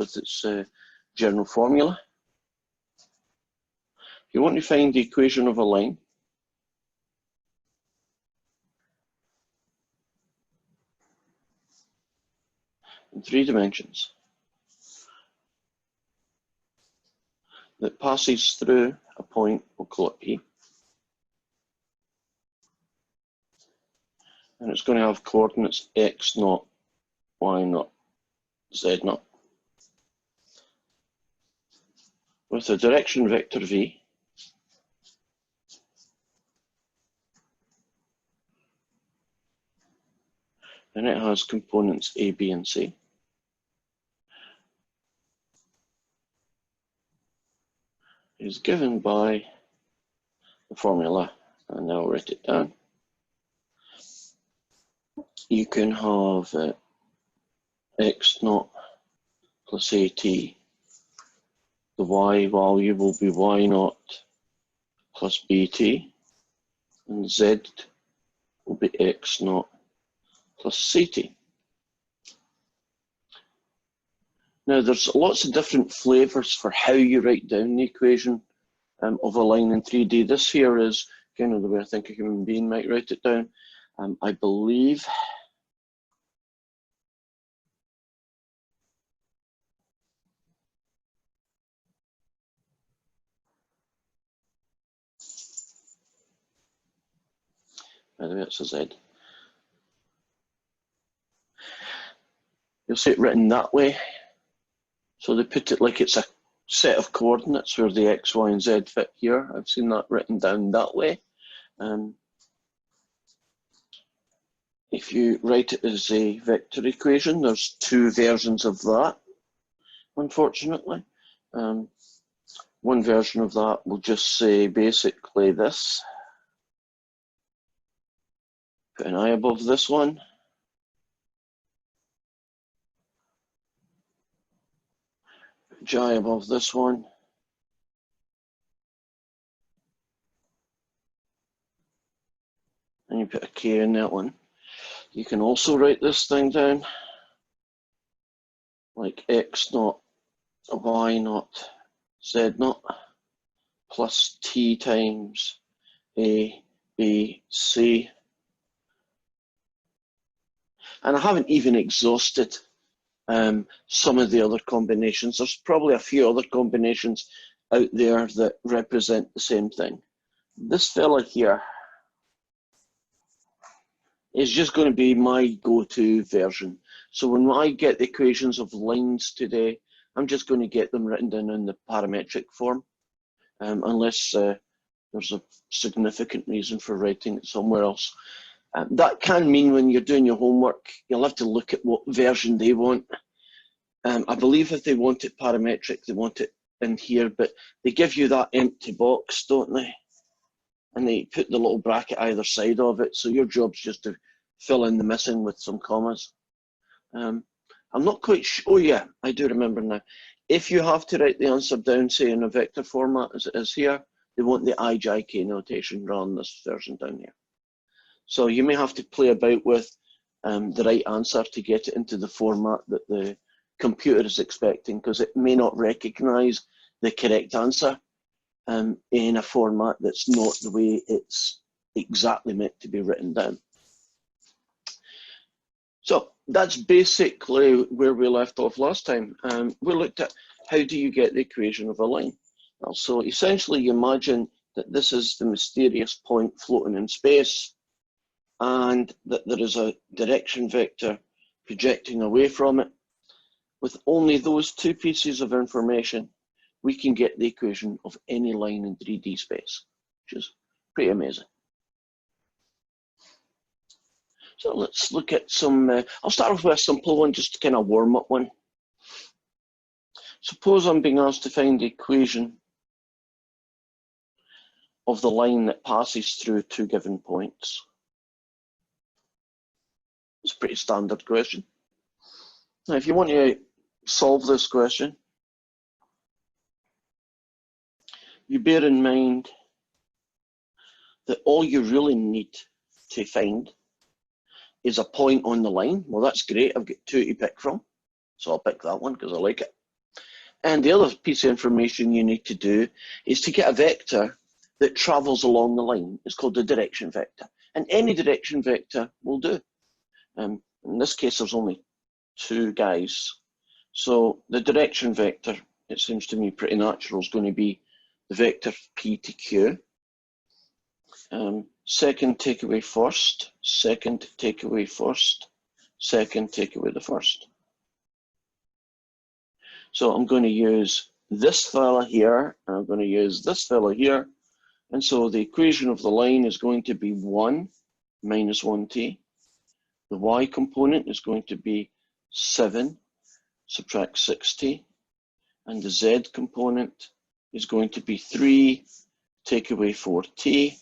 with its general formula. If you want to find the equation of a line, in 3 dimensions that passes through a point, we'll call it P, and it's going to have coordinates x0, y0, z0, with a direction vector v, and it has components a, b, and c. Is given by the formula, and I'll write it down. You can have x0 plus at. The y value will be y0 plus bt, and z will be x0 plus ct. Now, there's lots of different flavors for how you write down the equation of a line in 3D. This here is kind of the way I think a human being might write it down. I believe by the way, it's a Z. You'll see it written that way. So they put it like it's a set of coordinates where the x, y, and z fit here. I've seen that written down that way. If you write it as a vector equation, there's 2 versions of that, unfortunately. One version of that will just say basically this. Put an I above this one. J above this one. And you put a K in that one. You can also write this thing down like x0, y0, z0 plus t times a, b, c. And I haven't even exhausted some of the other combinations. There's probably a few other combinations out there that represent the same thing. This fella here is just going to be my go-to version. So when I get the equations of lines today, I'm just going to get them written down in the parametric form, unless there's a significant reason for writing it somewhere else. That can mean when you're doing your homework, you'll have to look at what version they want. I believe if they want it parametric, they want it in here, but they give you that empty box, don't they? And they put the little bracket either side of it, so your job's just to fill in the missing with some commas. I'm not quite sure. Oh yeah, I do remember now. If you have to write the answer down, say in a vector format as it is here, they want the IJK notation rather than this version down here. So you may have to play about with the right answer to get it into the format that the computer is expecting, because it may not recognize the correct answer in a format that's not the way it's exactly meant to be written down. So that's basically where we left off last time. We looked at how do you get the equation of a line. Well, so essentially you imagine that this is the mysterious point floating in space, and that there is a direction vector projecting away from it. With only those 2 pieces of information, we can get the equation of any line in 3D space, which is pretty amazing. So let's look at some, I'll start off with a simple one, just to kind of warm up one. Suppose I'm being asked to find the equation of the line that passes through 2 given points. It's a pretty standard question. Now, if you want to solve this question, you bear in mind that all you really need to find is a point on the line. Well, that's great. I've got 2 to pick from, so I'll pick that one because I like it. And the other piece of information you need to do is to get a vector that travels along the line. It's called the direction vector. And any direction vector will do. In this case, there's only two guys. So the direction vector, it seems to me pretty natural, is going to be the vector P to Q. Second, take away first. Second, take away first. Second, take away the first. So I'm going to use this fella here, and I'm going to use this fella here. And so the equation of the line is going to be 1 minus 1t. The y component is going to be 7, subtract 6t. And the z component is going to be 3, take away 4t.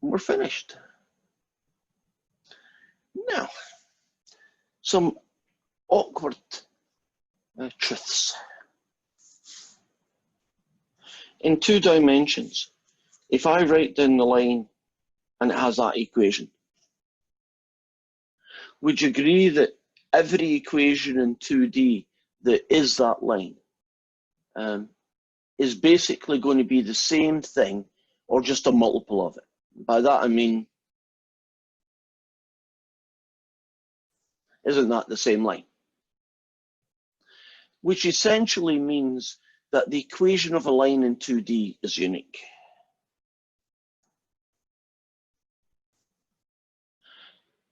We're finished. Now, some awkward truths. In 2 dimensions, if I write down the line and it has that equation, would you agree that every equation in 2D that is that line is basically going to be the same thing or just a multiple of it? By that I mean, isn't that the same line? Which essentially means that the equation of a line in 2D is unique.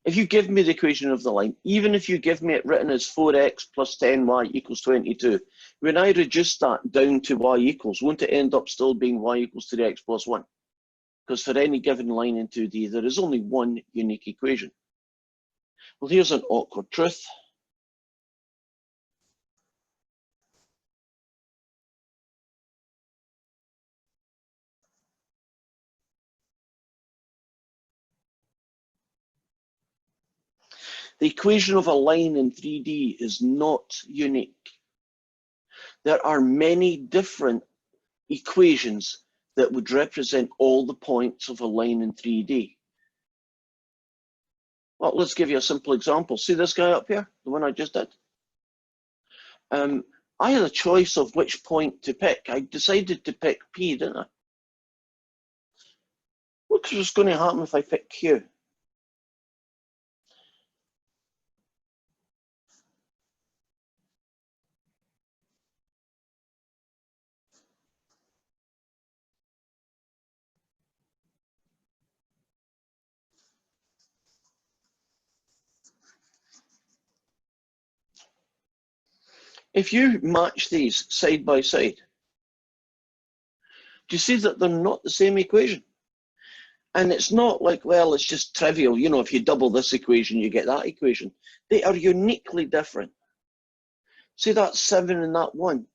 If you give me the equation of the line, even if you give me it written as 4x plus 10y equals 22, when I reduce that down to y equals, won't it end up still being y equals 3x plus 1? Because for any given line in 2D, there is only one unique equation. Well, here's an awkward truth. The equation of a line in 3D is not unique. There are many different equations that would represent all the points of a line in 3D. Well, let's give you a simple example. See this guy up here, the one I just did? I had a choice of which point to pick. I decided to pick P, didn't I? What's going to happen if I pick Q? If you match these side by side, do you see that they're not the same equation? And it's not like, well, it's just trivial. You know, if you double this equation, you get that equation. They are uniquely different. See that 7 and that 1?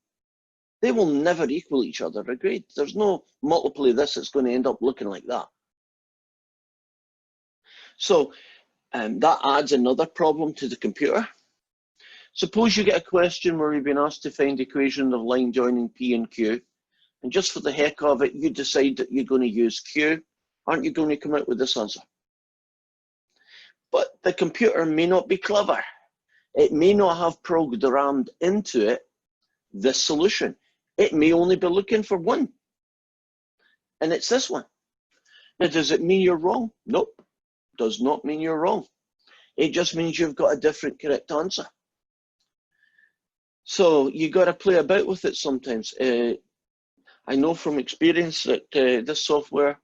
They will never equal each other, agreed? There's no multiple of this that's going to end up looking like that. So that adds another problem to the computer. Suppose you get a question where you've been asked to find the equation of line joining P and Q, and just for the heck of it, you decide that you're going to use Q. Aren't you going to come out with this answer? But the computer may not be clever. It may not have programmed into it this solution. It may only be looking for one, and it's this one. Now, does it mean you're wrong? Nope, does not mean you're wrong. It just means you've got a different correct answer. So you got to play about with it sometimes. I know from experience that this software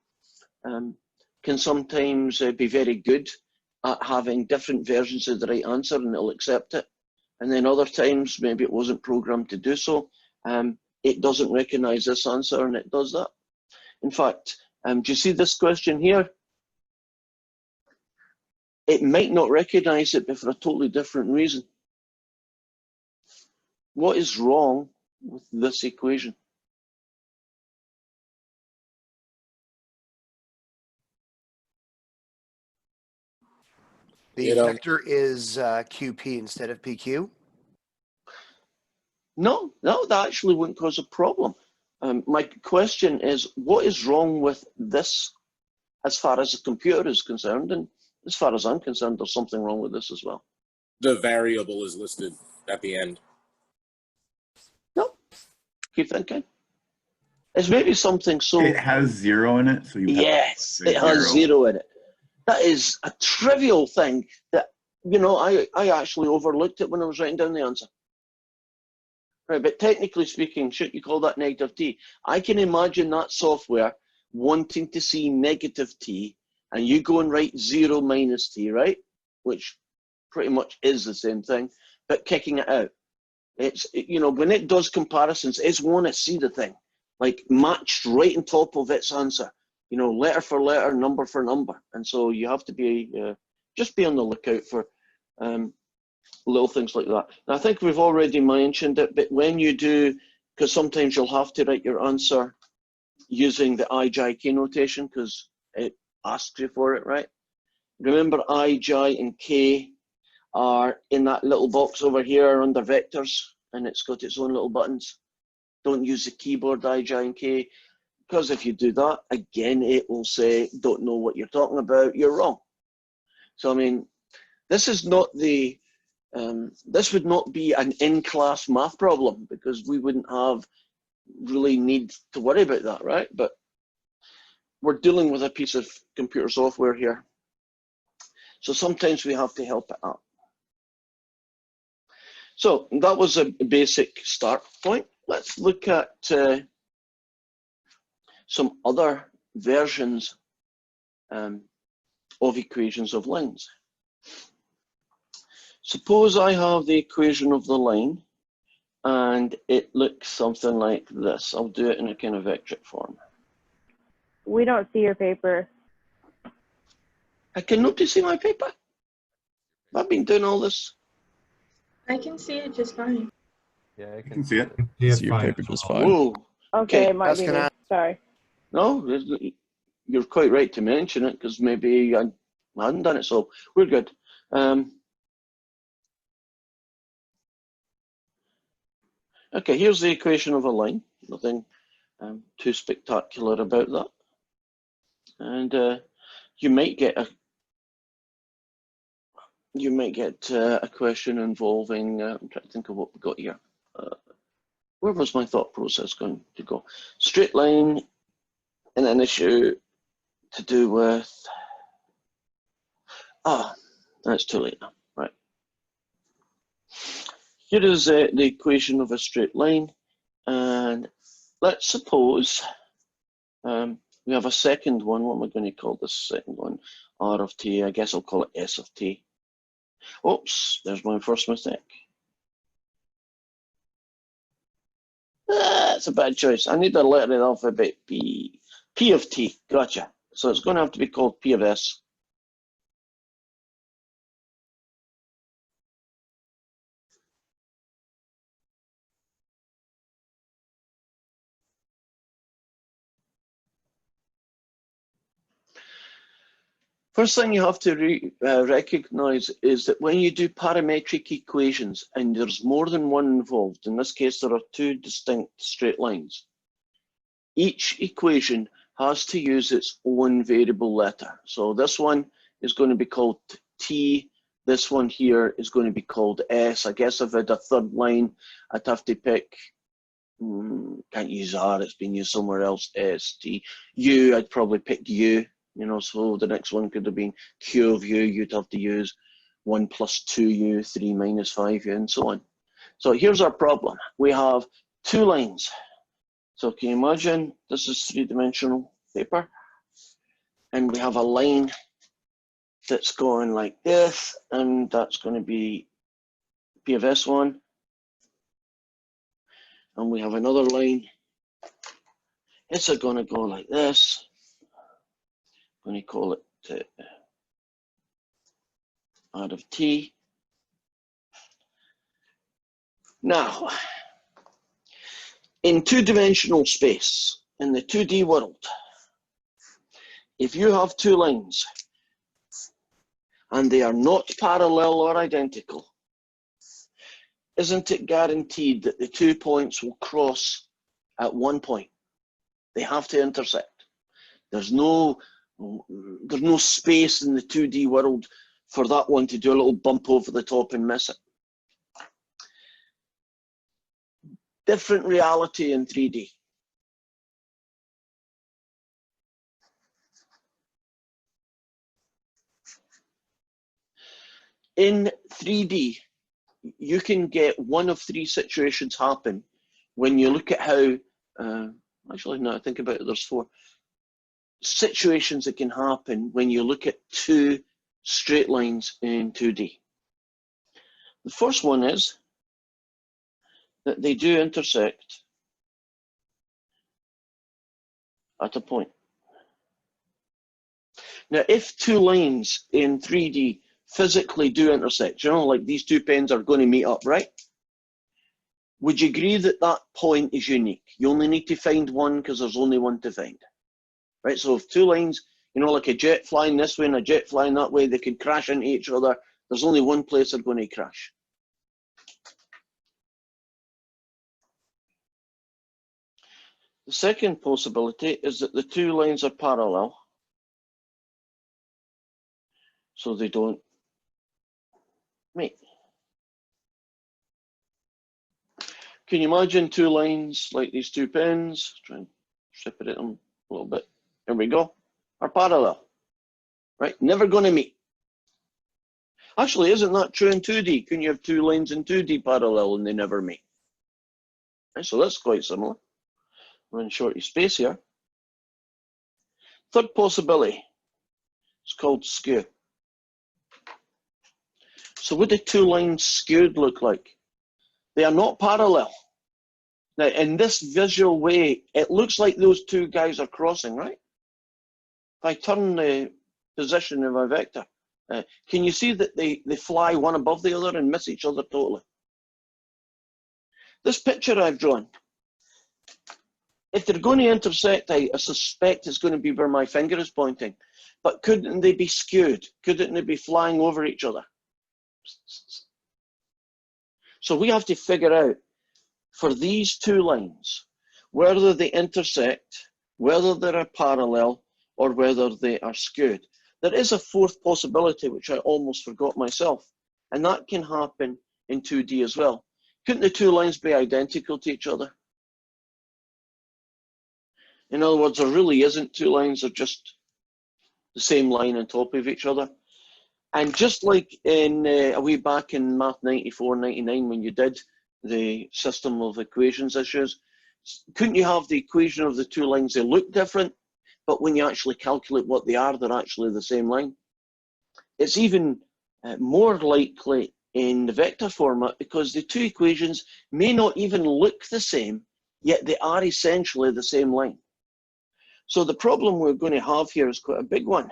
can sometimes be very good at having different versions of the right answer, and it'll accept it. And then other times, maybe it wasn't programmed to do so. It doesn't recognize this answer, and it does that. In fact, do you see this question here? It might not recognize it, but for a totally different reason. What is wrong with this equation? The vector is QP instead of PQ? No, that actually wouldn't cause a problem. My question is, what is wrong with this as far as the computer is concerned? And as far as I'm concerned, there's something wrong with this as well. The variable is listed at the end. No, keep thinking. It's maybe something so. It has 0 in it, so you have Yes, to it has 0 in it. That is a trivial thing that, you know, I actually overlooked it when I was writing down the answer. Right, but technically speaking, should you call that negative t? I can imagine that software wanting to see negative t, and you go and write 0 minus t, right? Which pretty much is the same thing, but kicking it out. It's, you know, when it does comparisons, it's want to see the thing, like matched right on top of its answer. You know, letter for letter, number for number. And so you have to be, just be on the lookout for little things like that. Now, I think we've already mentioned it, but when you do, because sometimes you'll have to write your answer using the IJK notation because it asks you for it, right? Remember, I, J, and K are in that little box over here under vectors, and it's got its own little buttons. Don't use the keyboard I, J, and K, because if you do that, again, it will say, don't know what you're talking about, you're wrong. So, I mean, this is not the, this would not be an in-class math problem because we wouldn't have really need to worry about that, right? But we're dealing with a piece of computer software here. So sometimes we have to help it out. So that was a basic start point. Let's look at some other versions of equations of lines. Suppose I have the equation of the line and it looks something like this. I'll do it in a kind of vectoric form. We don't see your paper. Can nobody see my paper? I've been doing all this. I can see it just fine. Yeah, You can see it. See your paper just fine. Whoa. Okay, Okay, it might be me. Sorry. No, you're quite right to mention it because maybe I hadn't done it, so we're good. Okay, here's the equation of a line. Nothing too spectacular about that. And you might get a question involving. I'm trying to think of what we got here. Where was my thought process going to go? Straight line and an issue to do with. That's too late now. Right. Here is the equation of a straight line, and let's suppose we have a second one. What am I going to call this second one? R of t. I guess I'll call it S of t. Oops, there's my first mistake. That's a bad choice. I need a letter in the alphabet P. P of t. Gotcha. So it's going to have to be called P of S. First thing you have to recognize is that when you do parametric equations and there's more than one involved, in this case there are two distinct straight lines, each equation has to use its own variable letter. So this one is going to be called T, this one here is going to be called S. I guess if I had a third line, I'd have to pick, can't use R, it's been used somewhere else, S, T. U, I'd probably pick U. You know, so the next one could have been Q of U, you'd have to use 1 plus 2U, 3 minus 5U, and so on. So here's our problem. We have two lines. So can you imagine this is three-dimensional paper? And we have a line that's going like this, and that's going to be P of S1. And we have another line. It's going to go like this. I'm going to call it R of t. Now, in two-dimensional space, in the 2D world, if you have two lines and they are not parallel or identical, isn't it guaranteed that the 2 points will cross at one point? They have to intersect. There's no there's no space in the 2D world for that one to do a little bump over the top and miss it. Different reality in 3D. In 3D, you can get one of three situations happen when you look at how, actually now I think about it, there's four situations that can happen when you look at two straight lines in 2D. The first one is that they do intersect at a point. Now, if two lines in 3D physically do intersect, you know, like these two pens are going to meet up, right? Would you agree that that point is unique? You only need to find one because there's only one to find, right? So if two lines, you know, like a jet flying this way and a jet flying that way, they could crash into each other. There's only one place they're going to crash. The second possibility is that the two lines are parallel, so they don't meet. Can you imagine two lines like these two pens? Try and separate them a little bit. There we go. Are parallel, right? Never going to meet. Actually, isn't that true in 2D? Can you have two lines in 2D parallel and they never meet? Right, so that's quite similar. We're in shorty space here. Third possibility, it's called skew. So what do two lines skewed look like? They are not parallel. Now, in this visual way, it looks like those two guys are crossing, right? If I turn the position of my vector, can you see that they fly one above the other and miss each other totally? This picture I've drawn, if they're going to intersect, I suspect it's going to be where my finger is pointing. But couldn't they be skewed? Couldn't they be flying over each other? So we have to figure out, for these two lines, whether they intersect, whether they're parallel, or whether they are skewed. There is a fourth possibility, which I almost forgot myself, and that can happen in 2D as well. Couldn't the two lines be identical to each other? In other words, there really isn't two lines, they're just the same line on top of each other. And just like in a way back in Math 94, 99, when you did the system of equations issues, couldn't you have the equation of the two lines? They look different, but when you actually calculate what they are, they're actually the same line. It's even more likely in the vector format because the two equations may not even look the same, yet they are essentially the same line. So the problem we're going to have here is quite a big one.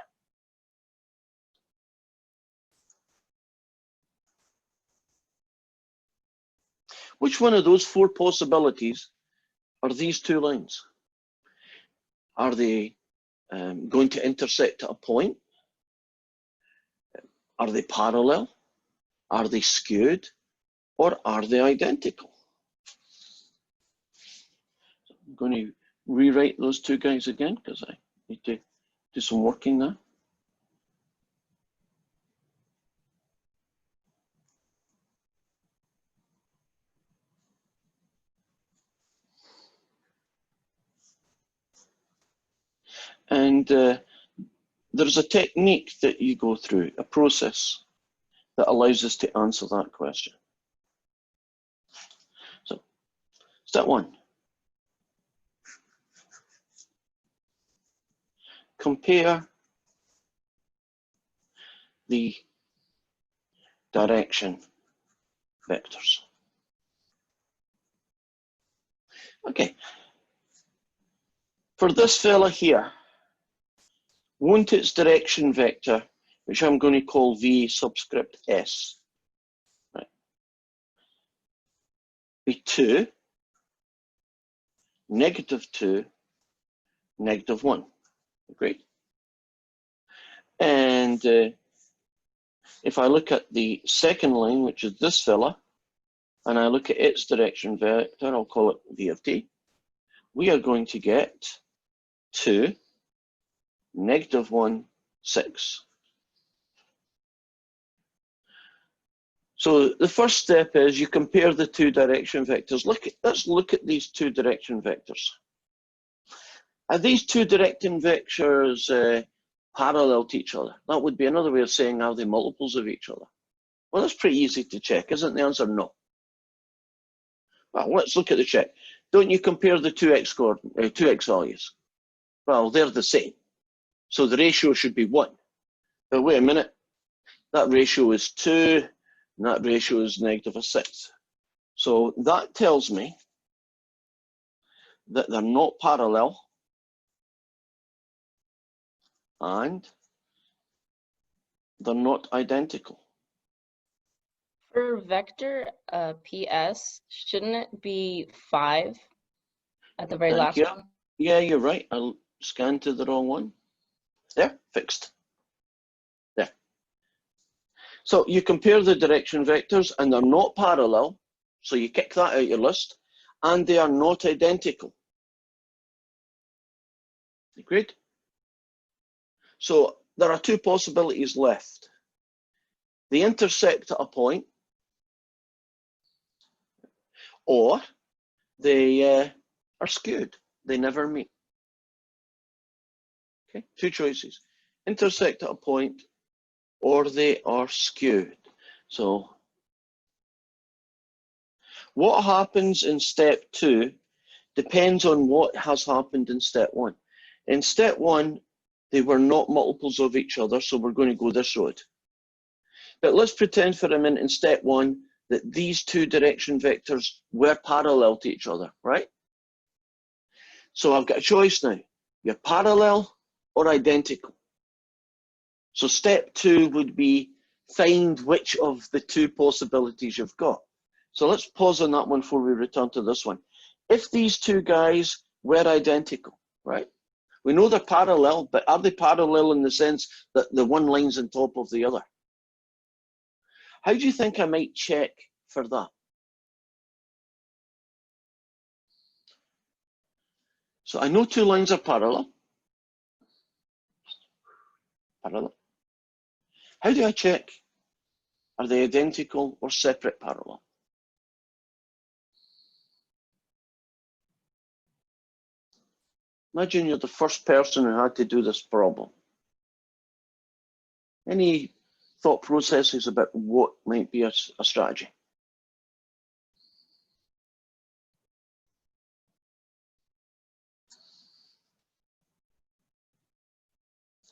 Which one of those four possibilities are these two lines? Are they going to intersect at a point? Are they parallel? Are they skewed? Or are they identical? I'm going to rewrite those two guys again because I need to do some working there. And there's a technique that you go through, a process that allows us to answer that question. So, step one. Compare the direction vectors. Okay. For this fella here, won't its direction vector, which I'm going to call V subscript S, right, be 2, -2, -1. Great. And if I look at the second line, which is this fella, and I look at its direction vector, I'll call it V of t, we are going to get 2, -1, 6. So the first step is you compare the two direction vectors. Let's look at these two direction vectors. Are these two direction vectors parallel to each other? That would be another way of saying, are they multiples of each other? Well, that's pretty easy to check, isn't the answer? No. Well, let's look at the check. Don't you compare the two x values? Well, they're the same. So the ratio should be 1. But wait a minute. That ratio is 2, and that ratio is -6. So that tells me that they're not parallel and they're not identical. For vector PS, shouldn't it be 5 at the very last Yeah. one? Yeah, you're right. I scanned to the wrong one. There, fixed. There. So you compare the direction vectors and they're not parallel. So you kick that out your list. And they are not identical. Agreed? So there are two possibilities left. They intersect at a point, or they are skewed. They never meet. Okay, two choices. Intersect at a point, or they are skewed. So what happens in step 2 depends on what has happened in step 1. In step 1, they were not multiples of each other, so we're going to go this road. But let's pretend for a minute in step 1 that these two direction vectors were parallel to each other, right? So I've got a choice now. You're parallel or identical. So step 2 would be find which of the two possibilities you've got. So let's pause on that one before we return to this one. If these two guys were identical, right? We know they're parallel, but are they parallel in the sense that the one line's on top of the other? How do you think I might check for that? So I know two lines are parallel. Parallel. How do I check? Are they identical or separate parallel? Imagine you're the first person who had to do this problem. Any thought processes about what might be a strategy?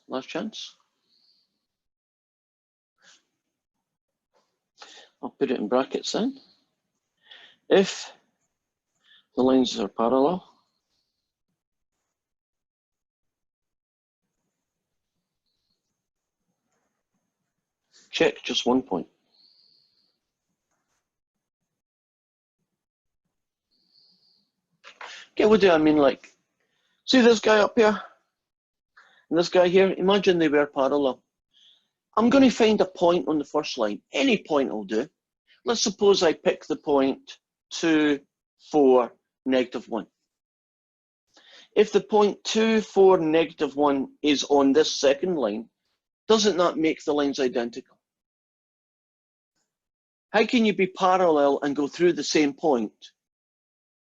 Last chance. I'll put it in brackets then. If the lines are parallel, check just one point. Okay, what do I mean? Like, see this guy up here and this guy here? Imagine they were parallel. I'm going to find a point on the first line. Any point will do. Let's suppose I pick the point 2, 4, -1. If the point 2, 4, -1 is on this second line, doesn't that make the lines identical? How can you be parallel and go through the same point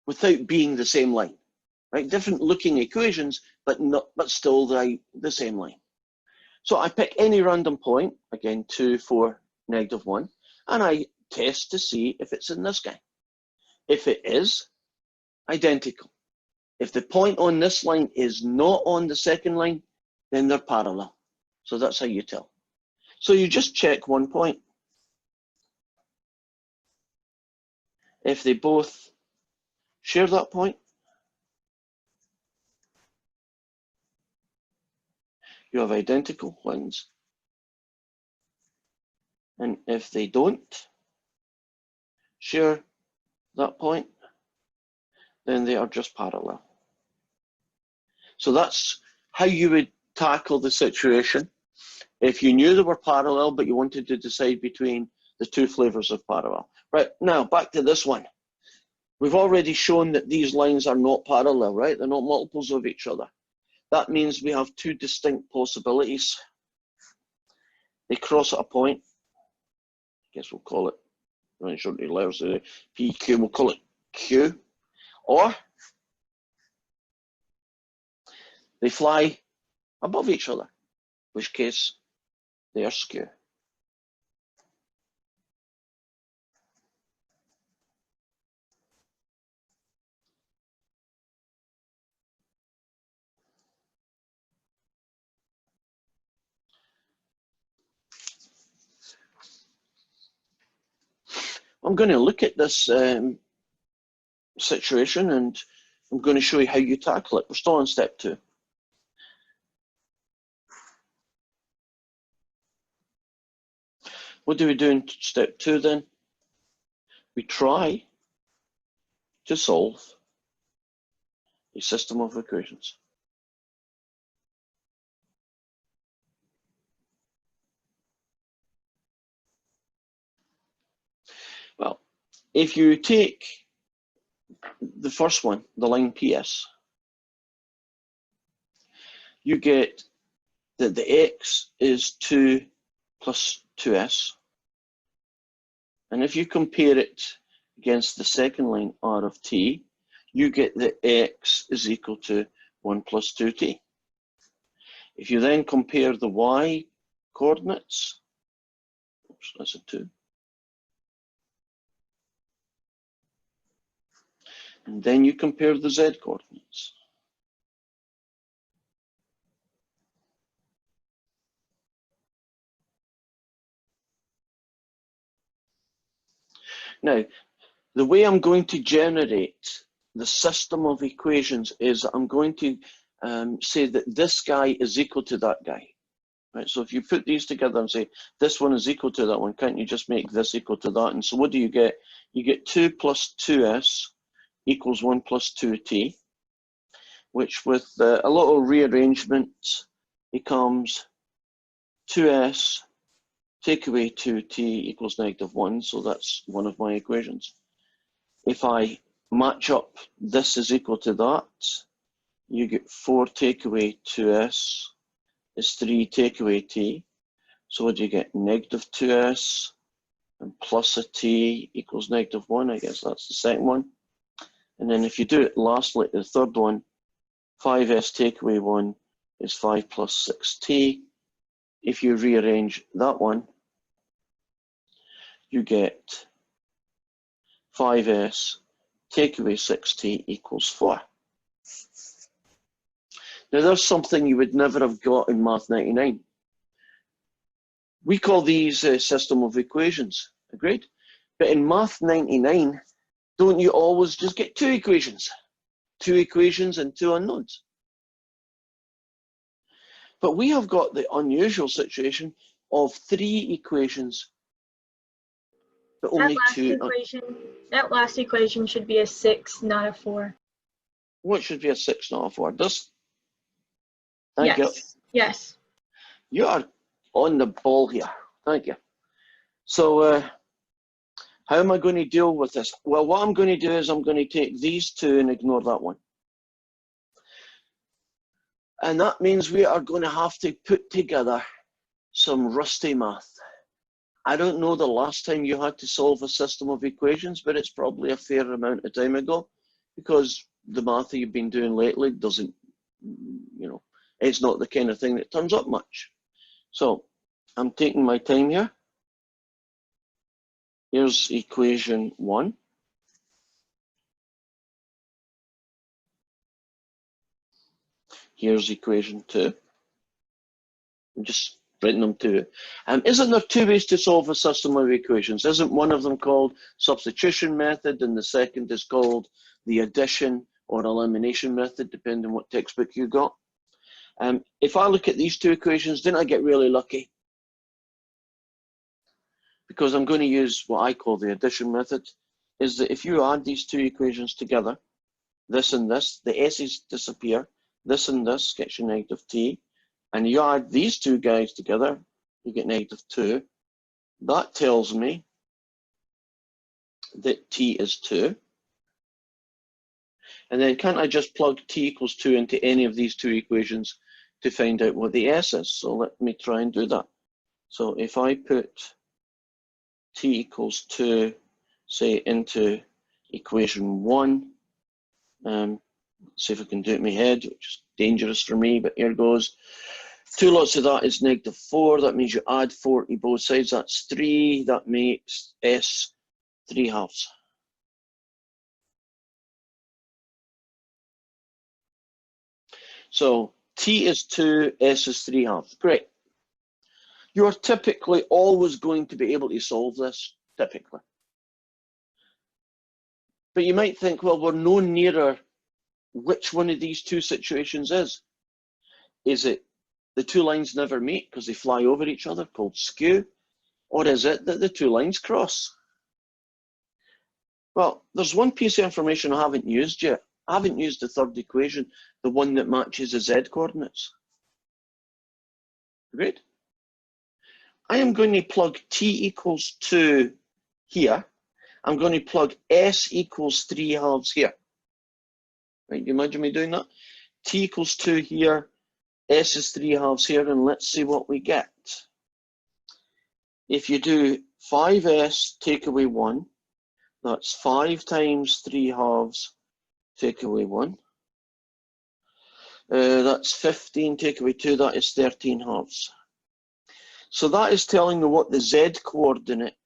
without being the same line? Right? Different looking equations, but still the same line. So I pick any random point, again 2, 4, -1, and I test to see if it's in this guy. If it is, identical. If the point on this line is not on the second line, then they're parallel. So that's how you tell. So you just check one point. If they both share that point, you have identical lines. And if they don't share that point, then they are just parallel. So that's how you would tackle the situation if you knew they were parallel, but you wanted to decide between the two flavors of parallel. Right, now back to this one. We've already shown that these lines are not parallel, right? They're not multiples of each other. That means we have two distinct possibilities. They cross at a point. I guess we'll call it, running short of letters, PQ, we'll call it Q. Or they fly above each other, in which case they are skew. I'm going to look at this situation and I'm going to show you how you tackle it. We're still on step 2. What do we do in step 2 then? We try to solve a system of equations. Well, if you take the first one, the line PS, you get that the x is 2 plus 2s. And if you compare it against the second line, r of t, you get that x is equal to 1 plus 2t. If you then compare the y coordinates, oops, that's a 2. And then you compare the z coordinates. Now, the way I'm going to generate the system of equations is I'm going to say that this guy is equal to that guy. Right? So if you put these together and say this one is equal to that one, can't you just make this equal to that? And so what do you get? You get 2 plus 2s equals 1 plus 2t, which with a little rearrangement becomes 2s take away 2t equals -1, so that's one of my equations. If I match up this is equal to that, you get 4 take away 2s is 3 take away t. So what do you get? -2s and plus a t equals -1. I guess that's the second one. And then if you do it lastly, the third one, 5s take away 1 is 5 plus 6t. If you rearrange that one, you get 5s take away 6t equals 4. Now there's something you would never have got in Math 99. We call these a system of equations, agreed? But in Math 99, don't you always just get 2 equations? 2 equations and 2 unknowns. But we have got the unusual situation of 3 equations, but only 2. That last equation should be a 6, not a 4. What should be a 6, not a 4? Thank you. Yes. You are on the ball here. Thank you. So how am I going to deal with this? Well, what I'm going to do is I'm going to take these 2 and ignore that one. And that means we are going to have to put together some rusty math. I don't know the last time you had to solve a system of equations, but it's probably a fair amount of time ago, because the math that you've been doing lately doesn't, it's not the kind of thing that turns up much. So I'm taking my time here. Here's equation 1. Here's equation 2. I'm just writing them to you. Isn't there 2 ways to solve a system of equations? Isn't one of them called substitution method and the second is called the addition or elimination method, depending on what textbook you got? If I look at these 2 equations, didn't I get really lucky? Because I'm going to use what I call the addition method, is that if you add these 2 equations together, this and this, the s's disappear, this and this gets you -t, and you add these 2 guys together, you get -2. That tells me that t is 2. And then can't I just plug t equals 2 into any of these two equations to find out what the s is? So let me try and do that. So if I put t equals 2, say, into equation 1, see if I can do it in my head, which is dangerous for me, but here goes. 2 lots of that is -4. That means you add 4 to both sides. That's 3. That makes s 3/2. So t is 2, s is 3/2. Great. You're typically always going to be able to solve this, typically. But you might think, well, we're no nearer which one of these two situations is. Is it the two lines never meet because they fly over each other, called skew? Or is it that the two lines cross? Well, there's one piece of information I haven't used yet. I haven't used the third equation, the one that matches the z coordinates. Great. I am going to plug t equals 2 here. I'm going to plug s equals 3/2 here. Right, you imagine me doing that? T equals 2 here, s is 3/2 here, and let's see what we get. If you do 5s take away 1, that's 5 times 3/2 take away 1. That's 15 take away 2, that is 13/2. So that is telling me what the z coordinate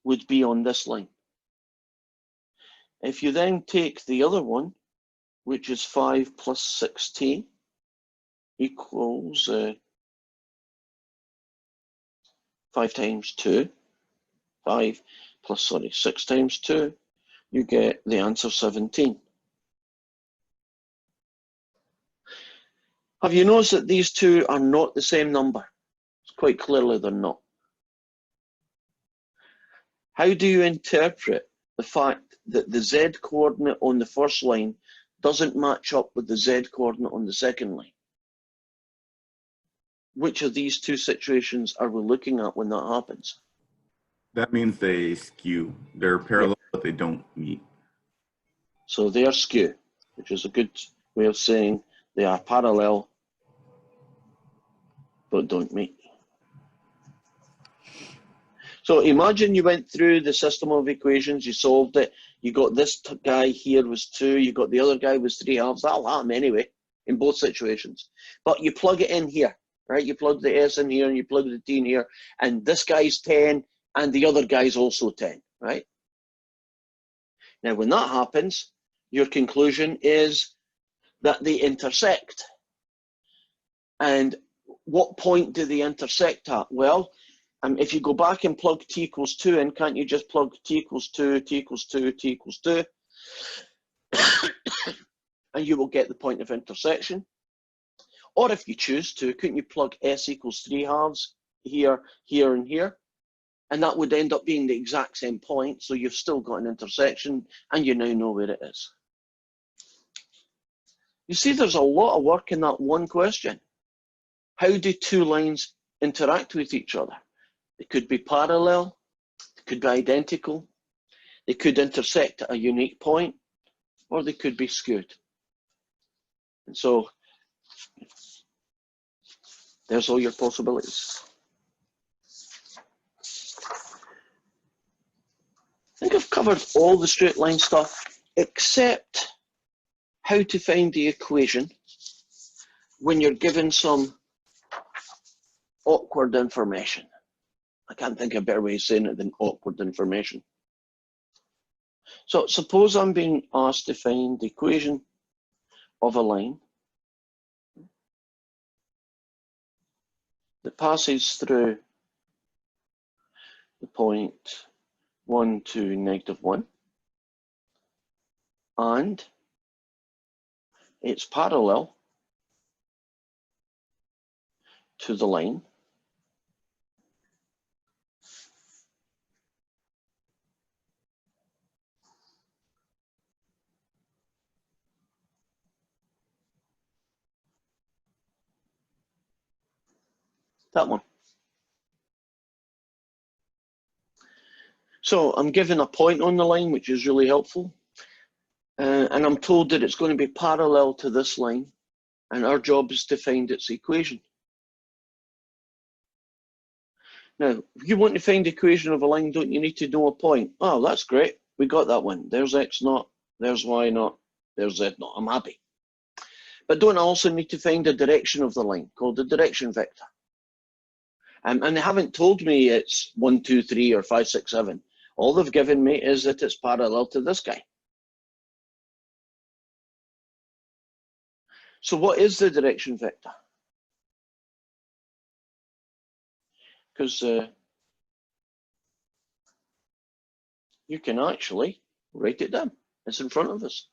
would be on this line. If you then take the other one, which is 5 plus 6t equals 5 times 2, 6 times 2, you get the answer 17. Have you noticed that these two are not the same number? It's quite clearly they're not. How do you interpret the fact that the z coordinate on the first line doesn't match up with the z coordinate on the second line? Which of these two situations are we looking at when that happens? That means they skew. They're parallel, but they don't meet. So they are skew, which is a good way of saying they are parallel but don't meet. So imagine you went through the system of equations, you solved it, you got this guy here was 2, you got the other guy was 3/2. That'll happen anyway in both situations. But you plug it in here, right? You plug the s in here and you plug the t in here, and this guy's 10 and the other guy's also 10, right? Now when that happens, your conclusion is that they intersect. And what point do they intersect at? Well, if you go back and plug t equals 2 in, can't you just plug t equals 2, t equals 2, t equals 2? And you will get the point of intersection. Or if you choose to, couldn't you plug s equals 3/2 here, here, and here? And that would end up being the exact same point, so you've still got an intersection, and you now know where it is. You see, there's a lot of work in that one question. How do two lines interact with each other? They could be parallel, they could be identical, they could intersect at a unique point, or they could be skewed. And so, there's all your possibilities. I think I've covered all the straight line stuff, except how to find the equation when you're given some awkward information. I can't think of a better way of saying it than awkward information. So suppose I'm being asked to find the equation of a line that passes through the point 1 to -1, and it's parallel to the line that one. So I'm given a point on the line, which is really helpful. And I'm told that it's going to be parallel to this line, and our job is to find its equation. Now, if you want to find the equation of a line, don't you need to know a point? Oh, that's great. We got that one. There's x naught, there's y naught, there's z naught. I'm happy. But don't I also need to find the direction of the line, called the direction vector? And they haven't told me it's 1, 2, 3, or 5, 6, 7. All they've given me is that it's parallel to this guy. So what is the direction vector? Because you can actually write it down. It's in front of us.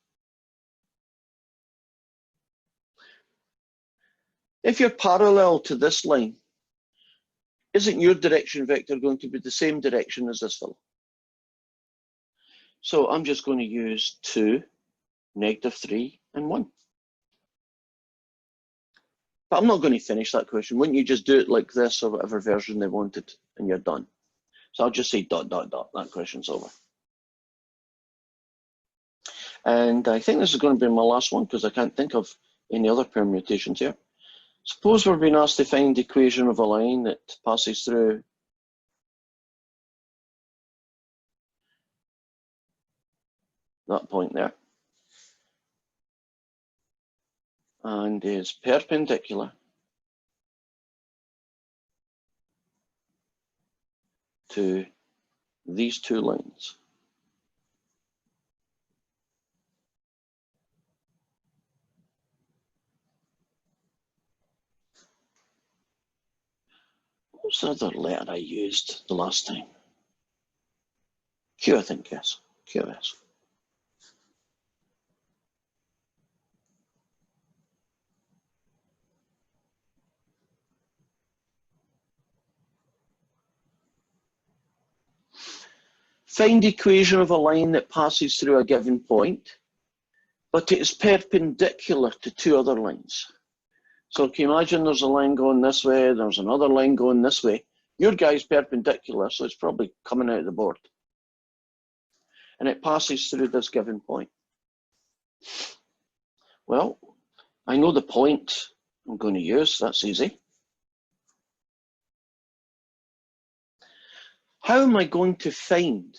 If you're parallel to this line, isn't your direction vector going to be the same direction as this fellow? So I'm just going to use 2, -3, and 1. But I'm not going to finish that question. Wouldn't you just do it like this or whatever version they wanted and you're done? So I'll just say ... That question's over. And I think this is going to be my last one because I can't think of any other permutations here. Suppose we're being asked to find the equation of a line that passes through that point there and is perpendicular to these two lines. What was the other letter I used the last time? Q, I think, yes. QS. Find the equation of a line that passes through a given point, but it is perpendicular to two other lines. So can you imagine there's a line going this way, there's another line going this way. Your guy's perpendicular, so it's probably coming out of the board. And it passes through this given point. Well, I know the point I'm going to use, that's easy. How am I going to find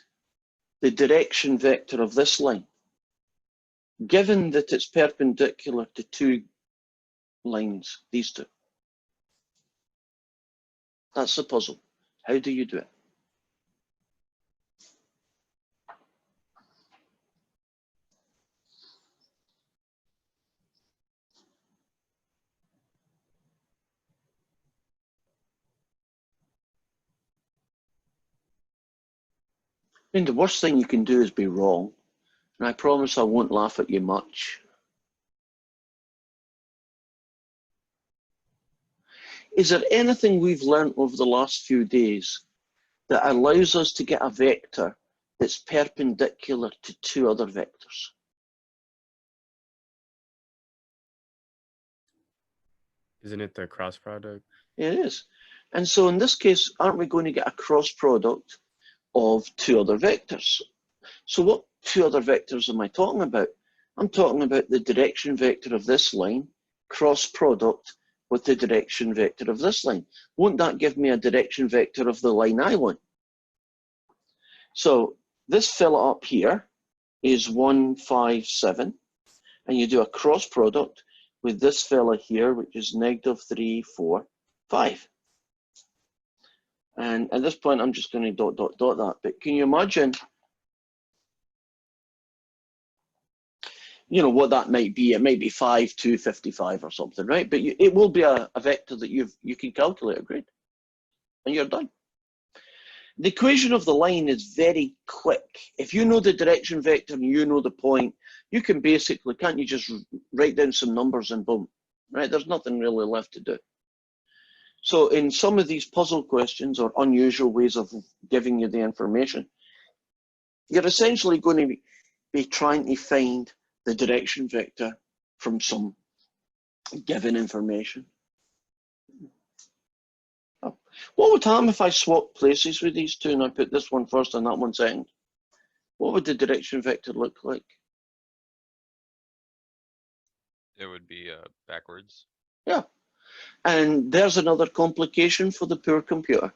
the direction vector of this line, given that it's perpendicular to two lines, these two? That's the puzzle. How do you do it? I mean, the worst thing you can do is be wrong, and I promise I won't laugh at you much. Is there anything we've learned over the last few days that allows us to get a vector that's perpendicular to two other vectors? Isn't it the cross product? It is. And so in this case, aren't we going to get a cross product of two other vectors? So what two other vectors am I talking about? I'm talking about the direction vector of this line, cross product with the direction vector of this line. Won't that give me a direction vector of the line I want? So this fella up here is 1, 5, 7, and you do a cross product with this fella here, which is -3, 4, 5. And at this point, I'm just going to ... that. But can you imagine, you know, what that might be? It might be 5, 2, 55 or something, right? But it will be a vector that you can calculate a grade, and you're done. The equation of the line is very quick. If you know the direction vector and you know the point, you can basically, can't you just write down some numbers and boom, right? There's nothing really left to do. So in some of these puzzle questions or unusual ways of giving you the information, you're essentially going to be trying to find the direction vector from some given information. Oh. What would happen if I swapped places with these two and I put this one first and that one second? What would the direction vector look like? It would be backwards. Yeah. And there's another complication for the poor computer.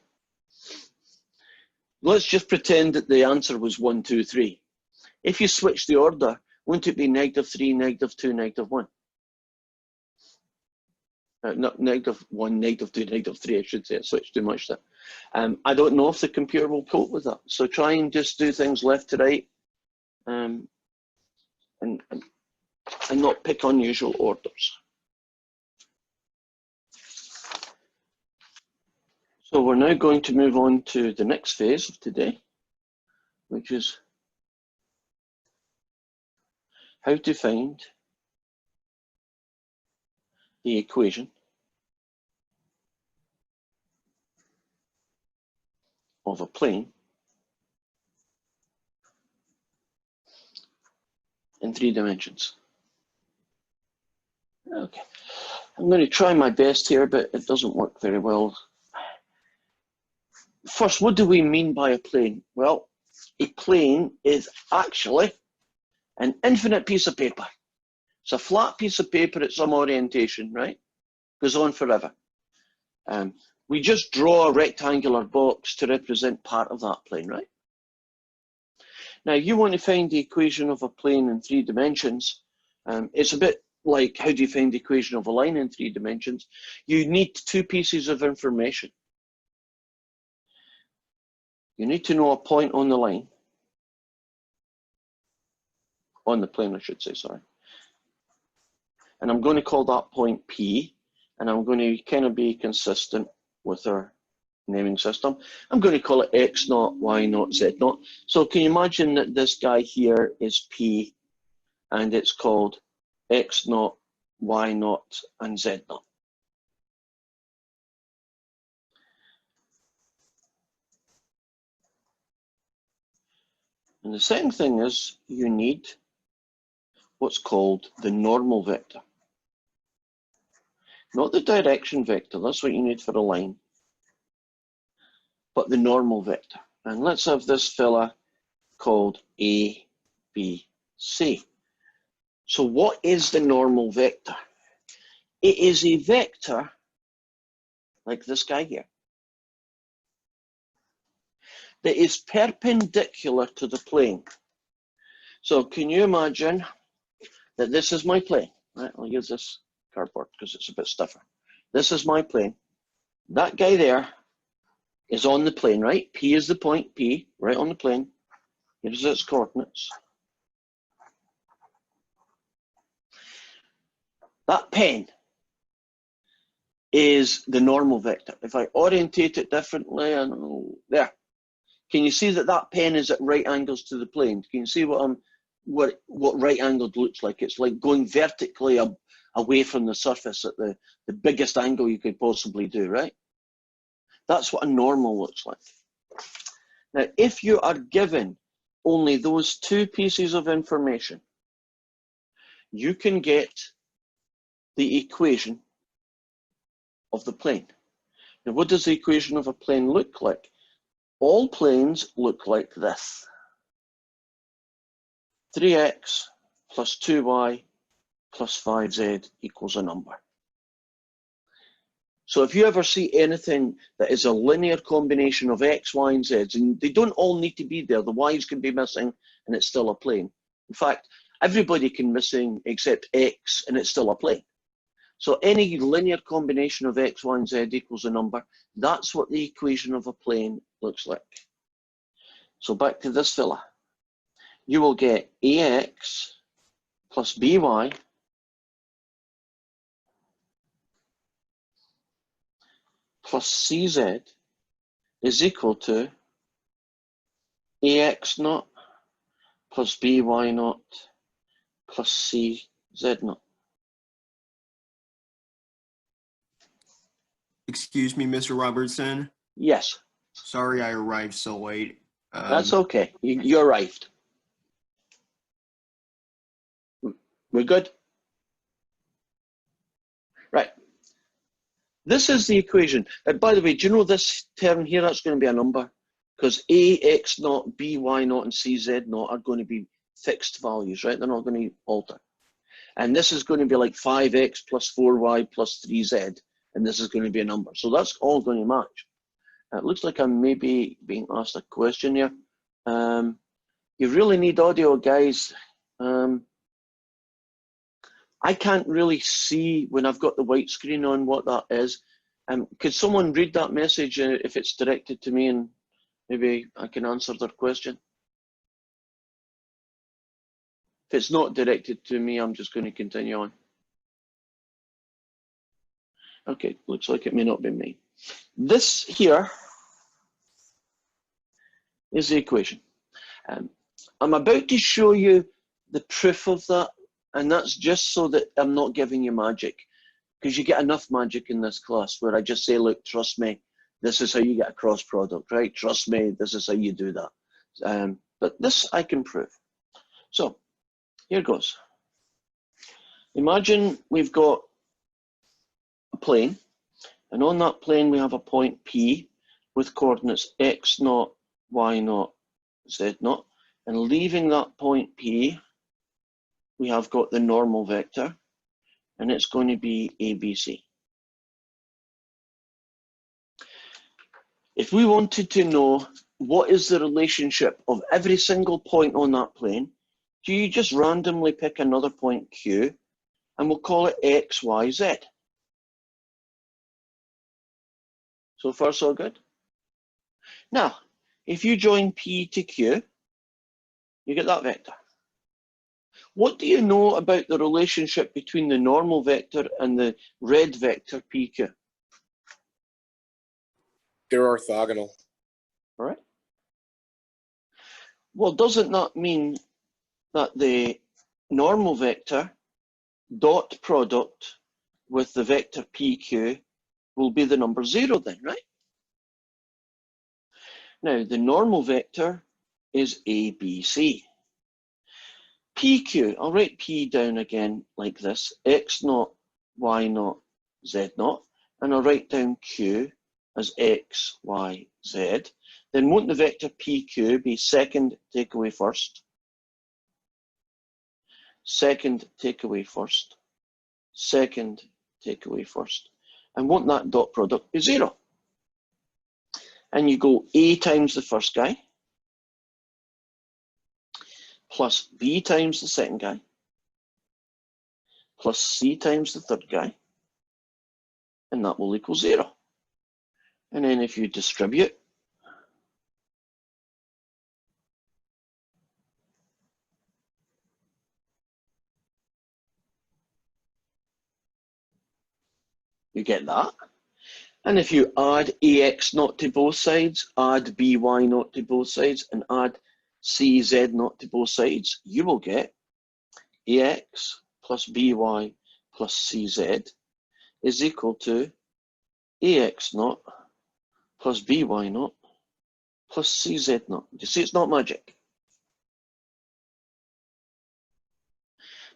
Let's just pretend that the answer was 1, 2, 3. If you switch the order, wouldn't it be -3, -2, -1? Not -1, -2, -3, I should say. I switched too much there. I don't know if the computer will cope with that. So try and just do things left to right, and not pick unusual orders. So we're now going to move on to the next phase of today, which is how to find the equation of a plane in 3 dimensions. Okay, I'm going to try my best here, but it doesn't work very well. First, what do we mean by a plane? Well, a plane is actually an infinite piece of paper. It's a flat piece of paper at some orientation, right? Goes on forever. We just draw a rectangular box to represent part of that plane, right? Now, you want to find the equation of a plane in 3 dimensions. It's a bit like, how do you find the equation of a line in 3 dimensions? You need 2 pieces of information. You need to know a point on the line, on the plane, I should say, sorry. And I'm going to call that point P, and I'm going to kind of be consistent with our naming system. I'm going to call it X0, Y0, Z0. So can you imagine that this guy here is P, and it's called X0, Y0, and Z0. And the second thing is you need what's called the normal vector. Not the direction vector, that's what you need for a line, but the normal vector. And let's have this fella called A, B, C. So what is the normal vector? It is a vector like this guy here that is perpendicular to the plane. So can you imagine that this is my plane, right? I'll use this cardboard because it's a bit stiffer. This is my plane. That guy there is on the plane, right? P is the point, P, right on the plane. Here's its coordinates. That pen is the normal vector. If I orientate it differently, I know, there. Can you see that that pen is at right angles to the plane? Can you see what right angled looks like? It's like going vertically away from the surface at the biggest angle you could possibly do, right? That's what a normal looks like. Now, if you are given only those 2 pieces of information, you can get the equation of the plane. Now, what does the equation of a plane look like? All planes look like this. 3x plus 2y plus 5z equals a number. So if you ever see anything that is a linear combination of x, y, and z's, and they don't all need to be there, the y's can be missing and it's still a plane. In fact, everybody can missing except x and it's still a plane. So any linear combination of x, y, and z equals a number. That's what the equation of a plane looks like. So back to this fella. You will get ax plus by plus cz is equal to ax naught plus by naught plus cz naught. Excuse me, Mr. Robertson. Yes. Sorry I arrived so late. That's okay. You arrived. We're good? Right. This is the equation. By the way, do you know this term here, that's going to be a number? Because ax naught, by naught, and cz naught are going to be fixed values, right? They're not going to alter. And this is going to be like 5x plus 4y plus 3z, and this is going to be a number. So that's all going to match. It looks like I'm maybe being asked a question here. You really need audio, guys. I can't really see when I've got the white screen on what that is. Could someone read that message if it's directed to me, and maybe I can answer their question? If it's not directed to me, I'm just going to continue on. Okay, looks like it may not be me. This here is the equation. I'm about to show you the proof of that, and that's just so that I'm not giving you magic, because you get enough magic in this class where I just say, look, trust me, this is how you get a cross product, right? Trust me, this is how you do that. But this I can prove. So here goes. Imagine we've got a plane, and on that plane we have a point P with coordinates x0, y0, z0, and leaving that point P, we have got the normal vector, and it's going to be ABC. If we wanted to know what is the relationship of every single point on that plane, do you just randomly pick another point Q, and we'll call it X, Y, Z. So far, so good? Now, if you join P to Q, you get that vector. What do you know about the relationship between the normal vector and the red vector PQ? They're orthogonal. All right. Well, doesn't that mean that the normal vector dot product with the vector PQ will be the number 0 then, right? Now, the normal vector is ABC. PQ, I'll write P down again like this, x0, y0, z0, and I'll write down Q as x, y, z. Then won't the vector PQ be second take away first, second take away first, second take away first, and won't that dot product be 0? And you go A times the first guy, plus B times the second guy, plus C times the third guy, and that will equal 0. And then if you distribute, you get that. And if you add AX naught to both sides, add BY naught to both sides, and add CZ naught to both sides, you will get AX plus BY plus CZ is equal to AX naught plus BY naught plus CZ naught. You see, it's not magic.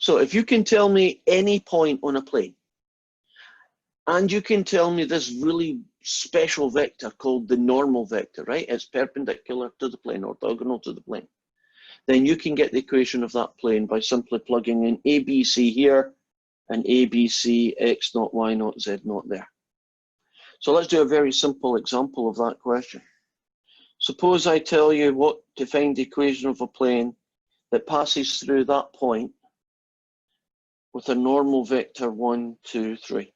So if you can tell me any point on a plane, and you can tell me this really special vector called the normal vector, right? It's perpendicular to the plane, orthogonal to the plane. Then you can get the equation of that plane by simply plugging in ABC here and ABC, x0, y0, z0 there. So let's do a very simple example of that question. Suppose I tell you what to find the equation of a plane that passes through that point with a normal vector 1, 2, 3.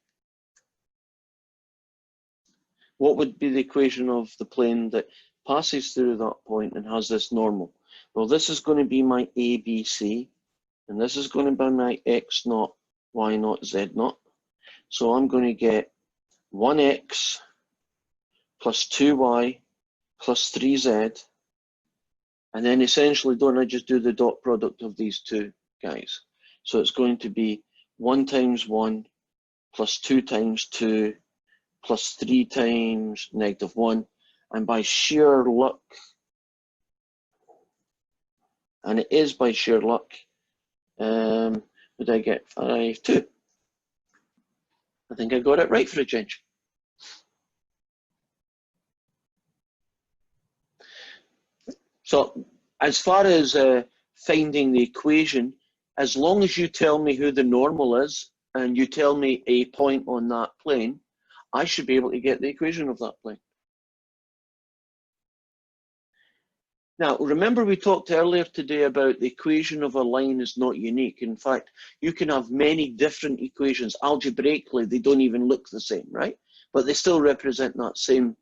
What would be the equation of the plane that passes through that point and has this normal? Well, this is going to be my ABC, and this is going to be my x0, y0, z0. So I'm going to get 1x plus 2y plus 3z, and then essentially don't I just do the dot product of these two guys? So it's going to be 1 times 1 plus 2 times 2 plus 3 times -1, and by sheer luck, and it is by sheer luck, would I get 5, 2? I think I got it right for a change. So as far as finding the equation, as long as you tell me who the normal is and you tell me a point on that plane, I should be able to get the equation of that plane. Now, remember we talked earlier today about the equation of a line is not unique. In fact, you can have many different equations. Algebraically, they don't even look the same, right? But they still represent that same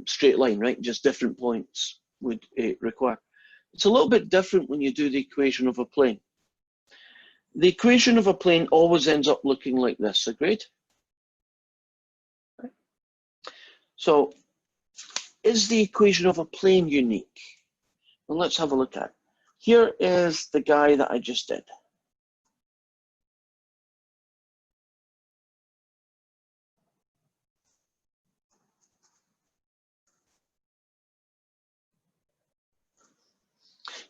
straight line, right? Just different points would require. It's a little bit different when you do the equation of a plane. The equation of a plane always ends up looking like this, agreed? So, is the equation of a plane unique? Well, let's have a look at it. Here is the guy that I just did.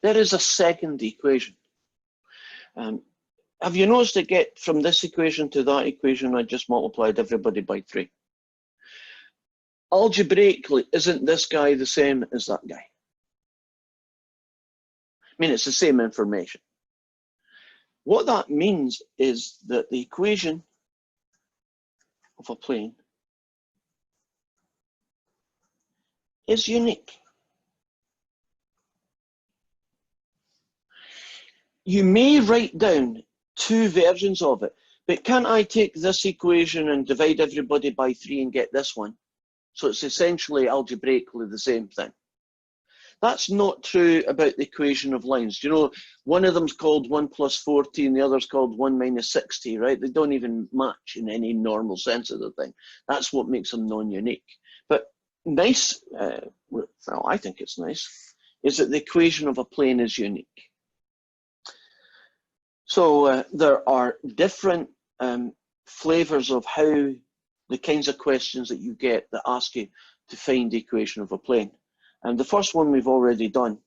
There is a second equation. Have you noticed to get from this equation to that equation, I just multiplied everybody by 3? Algebraically, isn't this guy the same as that guy? I mean, it's the same information. What that means is that the equation of a plane is unique. You may write down 2 versions of it, but can't I take this equation and divide everybody by 3 and get this one? So it's essentially algebraically the same thing. That's not true about the equation of lines. You know, one of them's called 1 plus 40 and the other's called 1 minus 60, right? They don't even match in any normal sense of the thing. That's what makes them non-unique. But nice, well, I think it's nice, is that the equation of a plane is unique. So there are different flavors of how the kinds of questions that you get that ask you to find the equation of a plane. And the first one we've already done.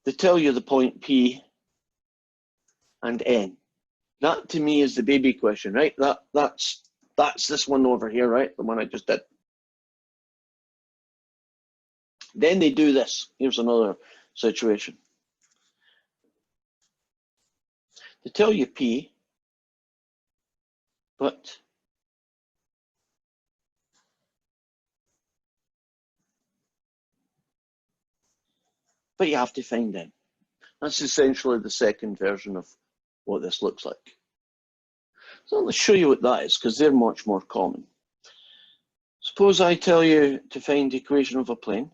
They tell you the point P and N. That to me is the baby question, right? That's this one over here, right? The one I just did. Then they do this. Here's another situation. They tell you P, but you have to find N. That's essentially the second version of what this looks like. So let's show you what that is, because they're much more common. Suppose I tell you to find the equation of a plane.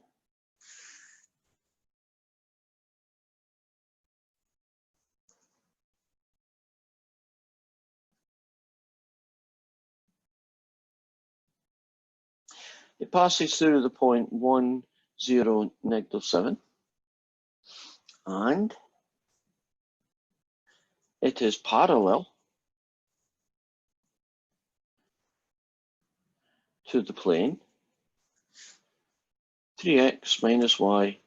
It passes through the point 1, 0, -7. And it is parallel to the plane 3x minus y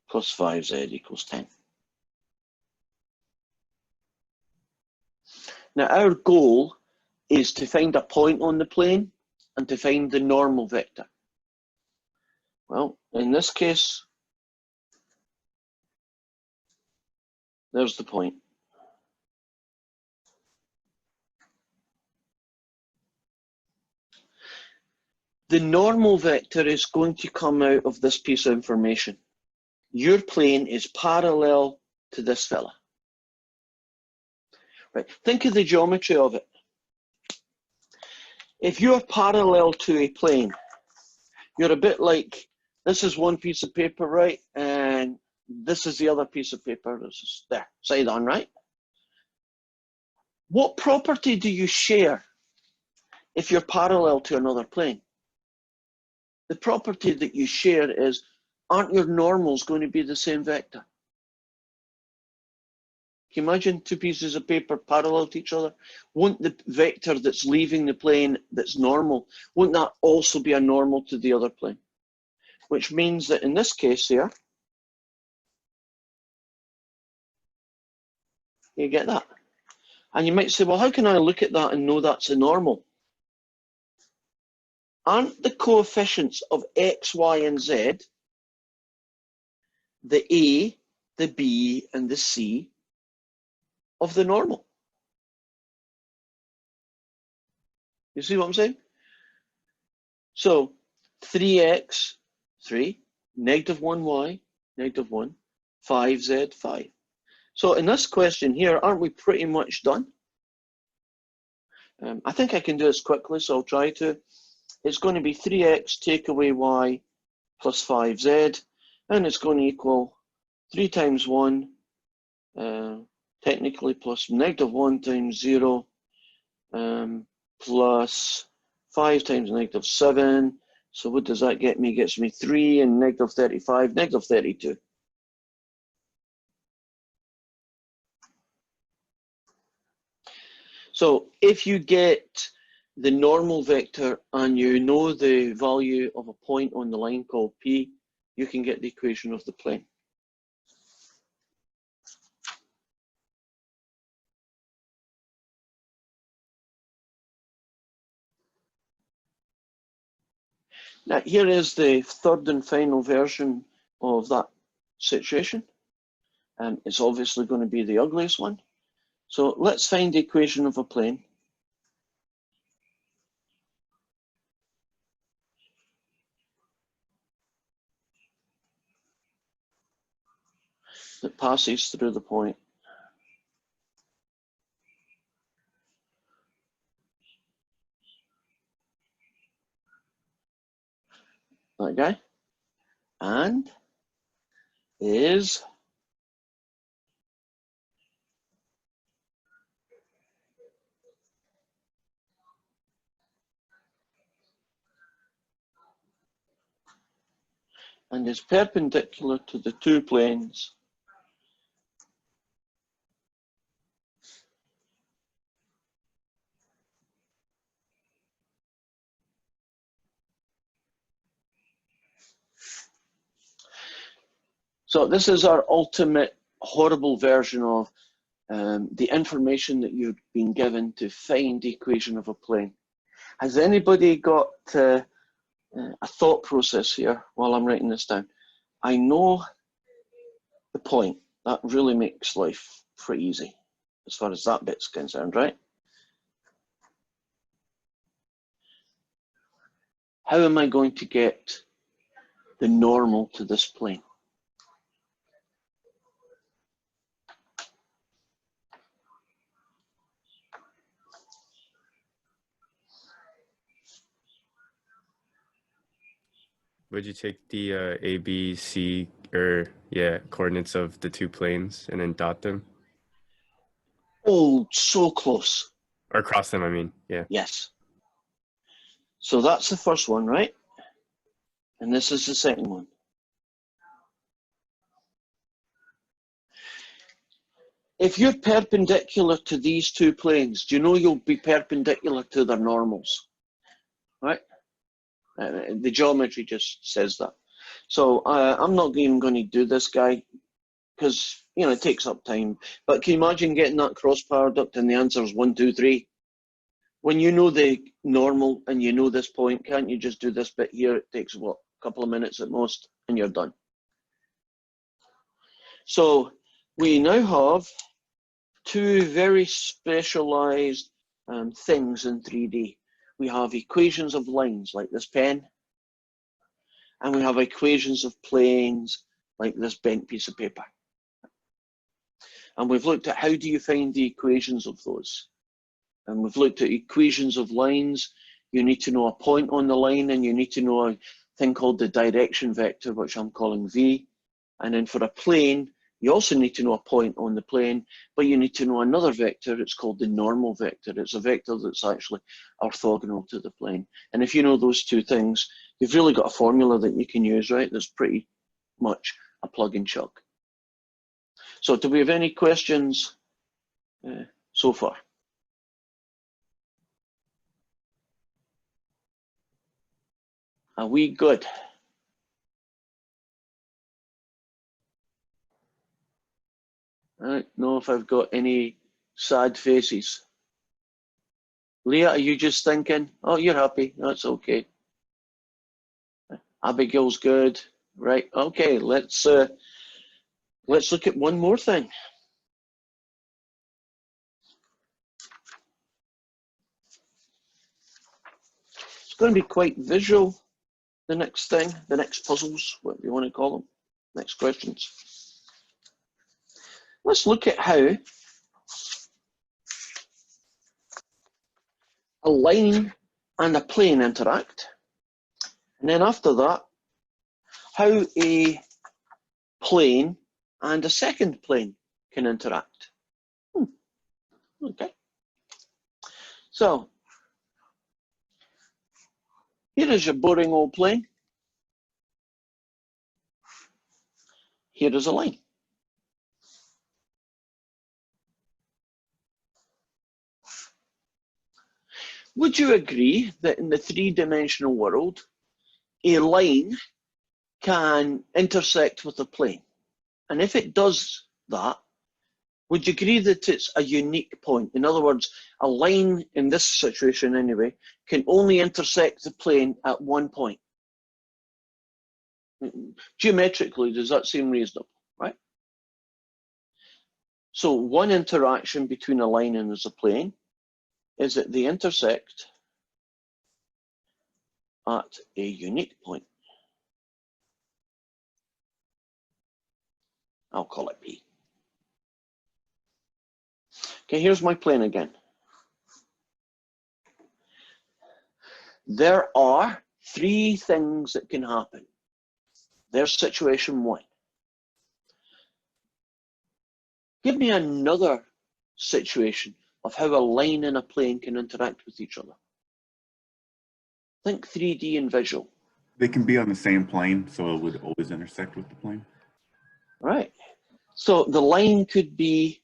plus 5z equals 10. Now our goal is to find a point on the plane and to find the normal vector. Well, in this case, there's the point. The normal vector is going to come out of this piece of information. Your plane is parallel to this fella. Right. Think of the geometry of it. If you're parallel to a plane, you're a bit like, this is one piece of paper, right? And this is the other piece of paper. This is there, side on, right? What property do you share if you're parallel to another plane? The property that you share is, aren't your normals going to be the same vector? Can you imagine 2 pieces of paper parallel to each other? Won't the vector that's leaving the plane that's normal, won't that also be a normal to the other plane? Which means that in this case here, you get that. And you might say, well, how can I look at that and know that's a normal? Aren't the coefficients of x, y, and z the A, the B, and the C of the normal. You see what I'm saying? So 3x, 3, negative 1y, negative 1, 5z, 5. So in this question here, aren't we pretty much done? I think I can do this quickly, so I'll try to. It's going to be 3x take away y plus 5z, and it's going to equal 3 times 1, technically plus negative 1 times 0, plus 5 times negative 7. So what does that get me? It gets me 3 and negative 35, negative 32. So if you get the normal vector and you know the value of a point on the line called P, you can get the equation of the plane. Now here is the third and final version of that situation. It's obviously going to be the ugliest one. So let's find the equation of a plane. That passes through the point. That guy. And is perpendicular to the two planes So this is our ultimate horrible version of the information that you've been given to find the equation of a plane. Has anybody got a thought process here while I'm writing this down? I know the point. That really makes life pretty easy as far as that bit's concerned, right? How am I going to get the normal to this plane? Would you take the A, B, C, coordinates of the two planes and then dot them? Oh, so close. Or cross them, I mean, yeah. Yes. So that's the first one, right? And this is the second one. If you're perpendicular to these two planes, do you know you'll be perpendicular to their normals, right? The geometry just says that. So I'm not even going to do this guy because, you know, it takes up time. But can you imagine getting that cross product and the answer is 1, 2, 3? When you know the normal and you know this point, can't you just do this bit here? It takes, what, a couple of minutes at most, and you're done. So we now have two very specialized things in 3D. We have equations of lines like this pen, and we have equations of planes like this bent piece of paper. And we've looked at how do you find the equations of those. And we've looked at equations of lines. You need to know a point on the line, and you need to know a thing called the direction vector, which I'm calling V. And then for a plane, you also need to know a point on the plane, but you need to know another vector. It's called the normal vector. It's a vector that's actually orthogonal to the plane. And if you know those two things, you've really got a formula that you can use, right? That's pretty much a plug and chuck. So do we have any questions so far? Are we good? I don't know if I've got any sad faces. Leah, are you just thinking, oh, you're happy, that's okay. Abigail's good, right? Okay, let's Let's look at one more thing. It's going to be quite visual, the next thing, the next puzzles, whatever you want to call them, next questions. Let's look at how a line and a plane interact. And then after that, how a plane and a second plane can interact. Okay. So, here is your boring old plane. Here is a line. Would you agree that in the three-dimensional world, a line can intersect with a plane? And if it does that, would you agree that it's a unique point? In other words, a line in this situation anyway, can only intersect the plane at one point. Geometrically, does that seem reasonable, right? So one interaction between a line and a plane is that they intersect at a unique point. I'll call it P. Okay, here's my plane again. There are three things that can happen. There's situation one. Give me another situation of how a line and a plane can interact with each other. Think 3D and visual. They can be on the same plane, so it would always intersect with the plane. Right. So the line could be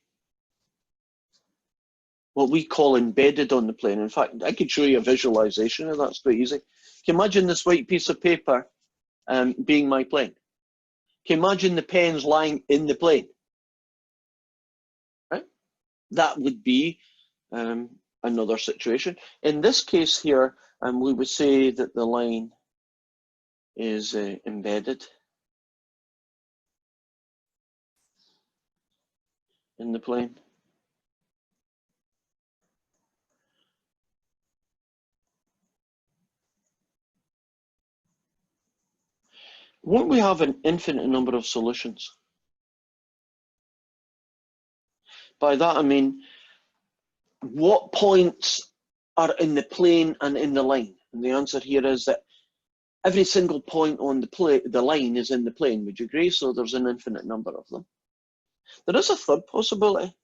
what we call embedded on the plane. In fact, I could show you a visualization of that. It's quite easy. Can you imagine this white piece of paper being my plane? Can you imagine the pens lying in the plane? Right? That would be another situation. In this case here, we would say that the line is embedded in the plane. Won't we have an infinite number of solutions? By that I mean, what points are in the plane and in the line? And the answer here is that every single point on the line is in the plane. Would you agree? So there's an infinite number of them. There is a third possibility.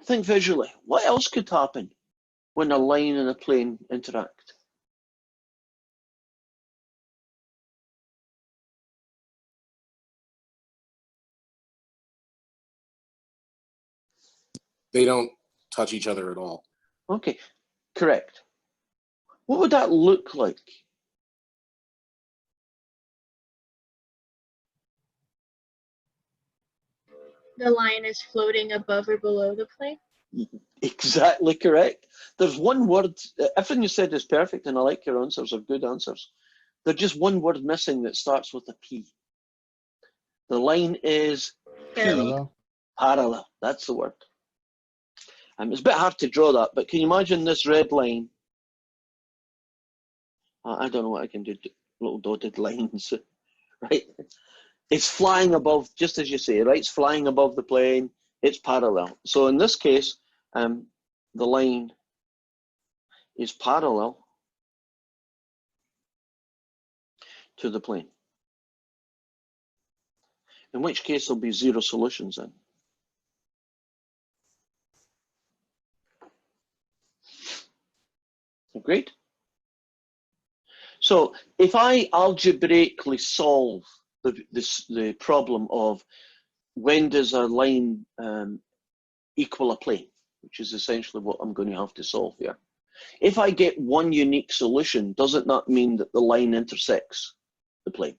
Think visually. What else could happen when a line and a plane interact? They don't touch each other at all. Okay, correct. What would that look like? The line is floating above or below the plane. Exactly correct. There's one word, everything you said is perfect, and I like your answers, are good answers. There's just one word missing that starts with a P. The line is Parallel. Parallel, that's the word. It's a bit hard to draw that, but can you imagine this red line? I don't know what I can do, little dotted lines, right? It's flying above, just as you say, right? It's flying above the plane, it's parallel. So in this case, the line is parallel to the plane. In which case there'll be zero solutions then. Agreed? So if I algebraically solve the problem of when does a line equal a plane, which is essentially what I'm going to have to solve here. If I get one unique solution, doesn't that mean that the line intersects the plane?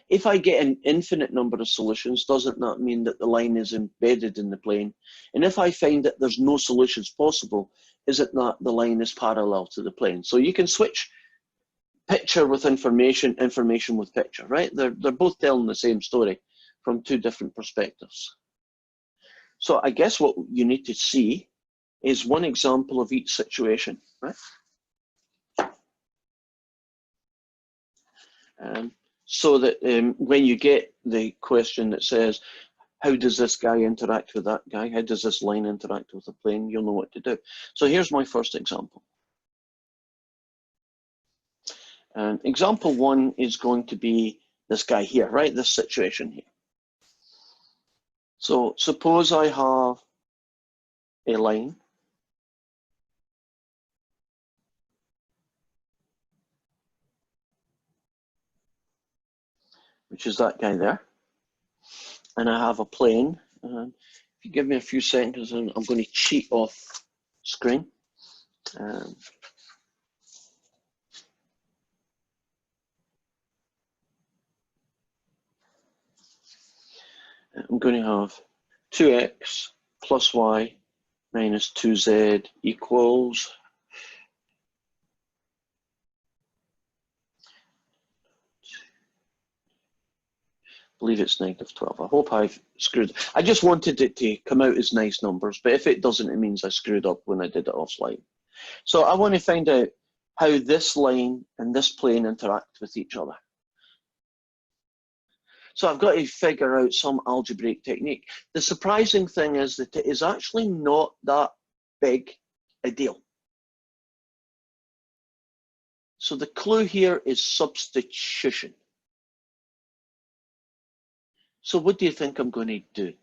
If I get an infinite number of solutions, doesn't that mean that the line is embedded in the plane? And if I find that there's no solutions possible, isn't that the line is parallel to the plane? So you can switch picture with information, information with picture, right? They're both telling the same story from two different perspectives. So I guess what you need to see is one example of each situation, right? So that when you get the question that says, how does this guy interact with that guy? How does this line interact with the plane? You'll know what to do. So here's my first example. Example one is going to be this guy here, right? This situation here. So suppose I have a line which is that guy there, and I have a plane. If you give me a few seconds, I'm going to cheat off screen. I'm going to have 2x plus y minus 2z equals I believe it's -12. I hope I've screwed. I just wanted it to come out as nice numbers, but if it doesn't, it means I screwed up when I did it offline. So I want to find out how this line and this plane interact with each other. So I've got to figure out some algebraic technique. The surprising thing is that it is actually not that big a deal. So the clue here is substitution. So what do you think I'm going to do?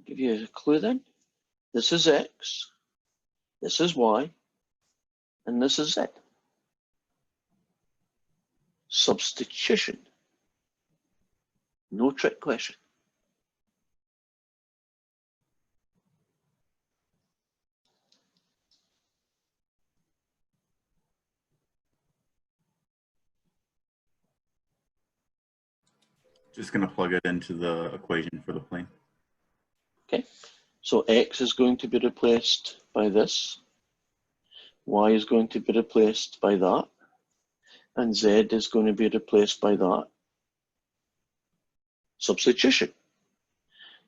Give you a clue then. This is x, this is y, and this is z. Substitution. No trick question. Just going to plug it into the equation for the plane. Okay, so x is going to be replaced by this, y is going to be replaced by that, and z is going to be replaced by that. Substitution.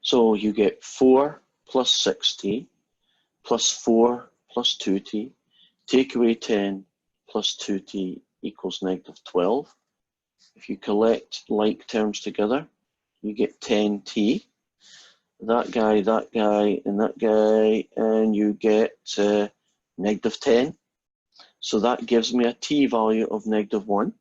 So you get 4 plus 6t plus 4 plus 2t, take away 10 plus 2t equals -12. If you collect like terms together, you get 10t. That guy, and that guy, and you get -10. So that gives me a t value of -1.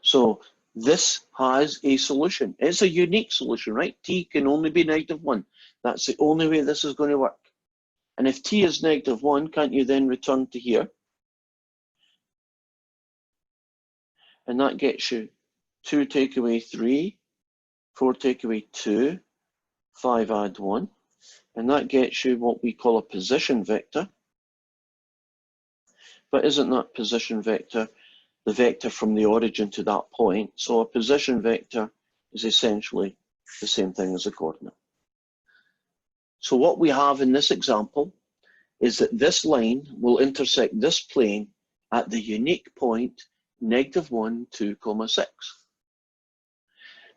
So this has a solution. It's a unique solution, right? T can only be -1. That's the only way this is going to work. And if t is -1, can't you then return to here? And that gets you 2 take away 3, 4 take away 2, 5 add 1. And that gets you what we call a position vector. But isn't that position vector the vector from the origin to that point? So a position vector is essentially the same thing as a coordinate. So what we have in this example is that this line will intersect this plane at the unique point -1, 2, 6.